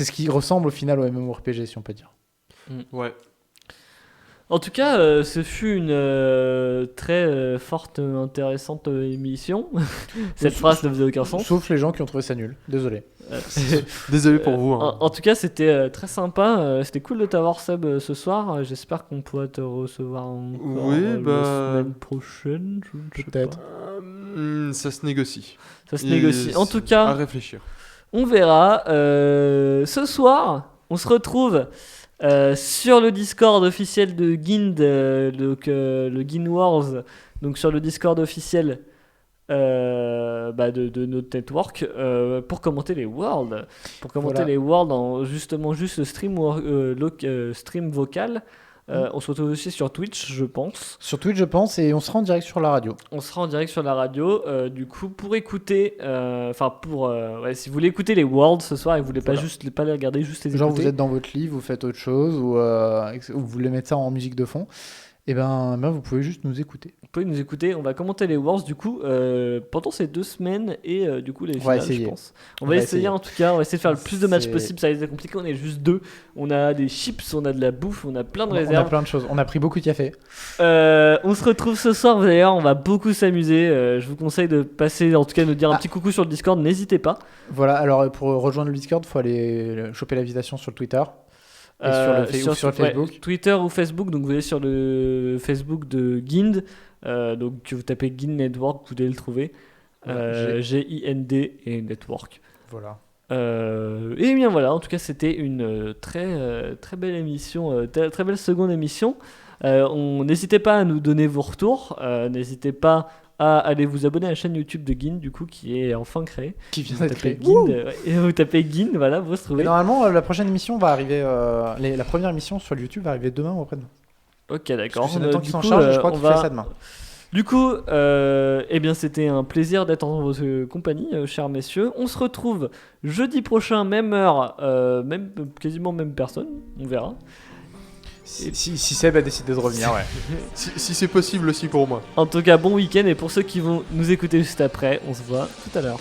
ce qui ressemble au final au MMORPG, si on peut dire. Ouais. En tout cas, ce fut une très forte, intéressante émission. Cette phrase ne faisait aucun sens. Sauf les gens qui ont trouvé ça nul. Désolé. Désolé pour vous. Hein. En tout cas, c'était très sympa. C'était cool de t'avoir, Seb, ce soir. J'espère qu'on pourra te recevoir encore Oui, la bah, semaine prochaine. Je ne sais Peut-être. pas. Ça se négocie. Ça se Et négocie. En tout cas, à réfléchir. on verra. Ce soir, on se retrouve sur le Discord officiel de Guild, le Guild Wars, donc sur le Discord officiel de notre network, pour commenter les Worlds. Pour commenter Voilà. les Worlds en justement juste le stream vocal. On se retrouve aussi sur Twitch, je pense. Sur Twitch, je pense, et on sera en direct sur la radio. On sera en direct sur la radio, du coup, pour écouter, si vous voulez écouter les Worlds ce soir et vous voulez Voilà. pas les regarder, juste les Genre, écouter. vous êtes dans votre lit, vous faites autre chose, ou vous voulez mettre ça en musique de fond, et ben vous pouvez juste nous écouter. Vous pouvez nous écouter, on va commenter les Worlds du coup pendant ces 2 semaines et du coup les On va finales, essayer. je pense. On va essayer en tout cas, on va essayer de faire le plus de matchs C'est- possible, ça risque d'être compliqué, on est juste 2. On a des chips, on a de la bouffe, on a plein de On a réserves. plein de choses. On a pris beaucoup de café. On se retrouve ce soir d'ailleurs, on va beaucoup s'amuser. Je vous conseille de passer, en tout cas, nous dire un petit coucou sur le Discord, n'hésitez pas. Voilà, alors pour rejoindre le Discord, il faut aller choper l'invitation sur le Twitter. Et sur le ou sur Facebook. Twitter ou Facebook, donc vous allez sur le Facebook de Guild, donc vous tapez Guild Network, vous allez le trouver. Voilà, Gind et Network. Voilà. Et bien voilà, en tout cas c'était une très belle émission, très belle seconde émission. N'hésitez pas à nous donner vos retours, n'hésitez pas à aller vous abonner à la chaîne YouTube de Guind, du coup, qui est enfin créée. Qui vient Vous d'être tapez créé. Guind, et vous tapez Guind, voilà, vous se Et trouvez. normalement, la prochaine émission va arriver. La première émission sur le YouTube va arriver demain ou après-demain. Ok, Parce d'accord. que c'est Nathan qui Du s'en coup, charge et je crois on qu'il va- fait ça demain. Du coup, eh bien, c'était un plaisir d'être en votre compagnie, chers messieurs. On se retrouve jeudi prochain, même heure, quasiment même personne, on verra. Si Seb a décidé de revenir, ouais. Si c'est possible aussi pour moi. En tout cas, bon week-end, et pour ceux qui vont nous écouter juste après, on se voit tout à l'heure.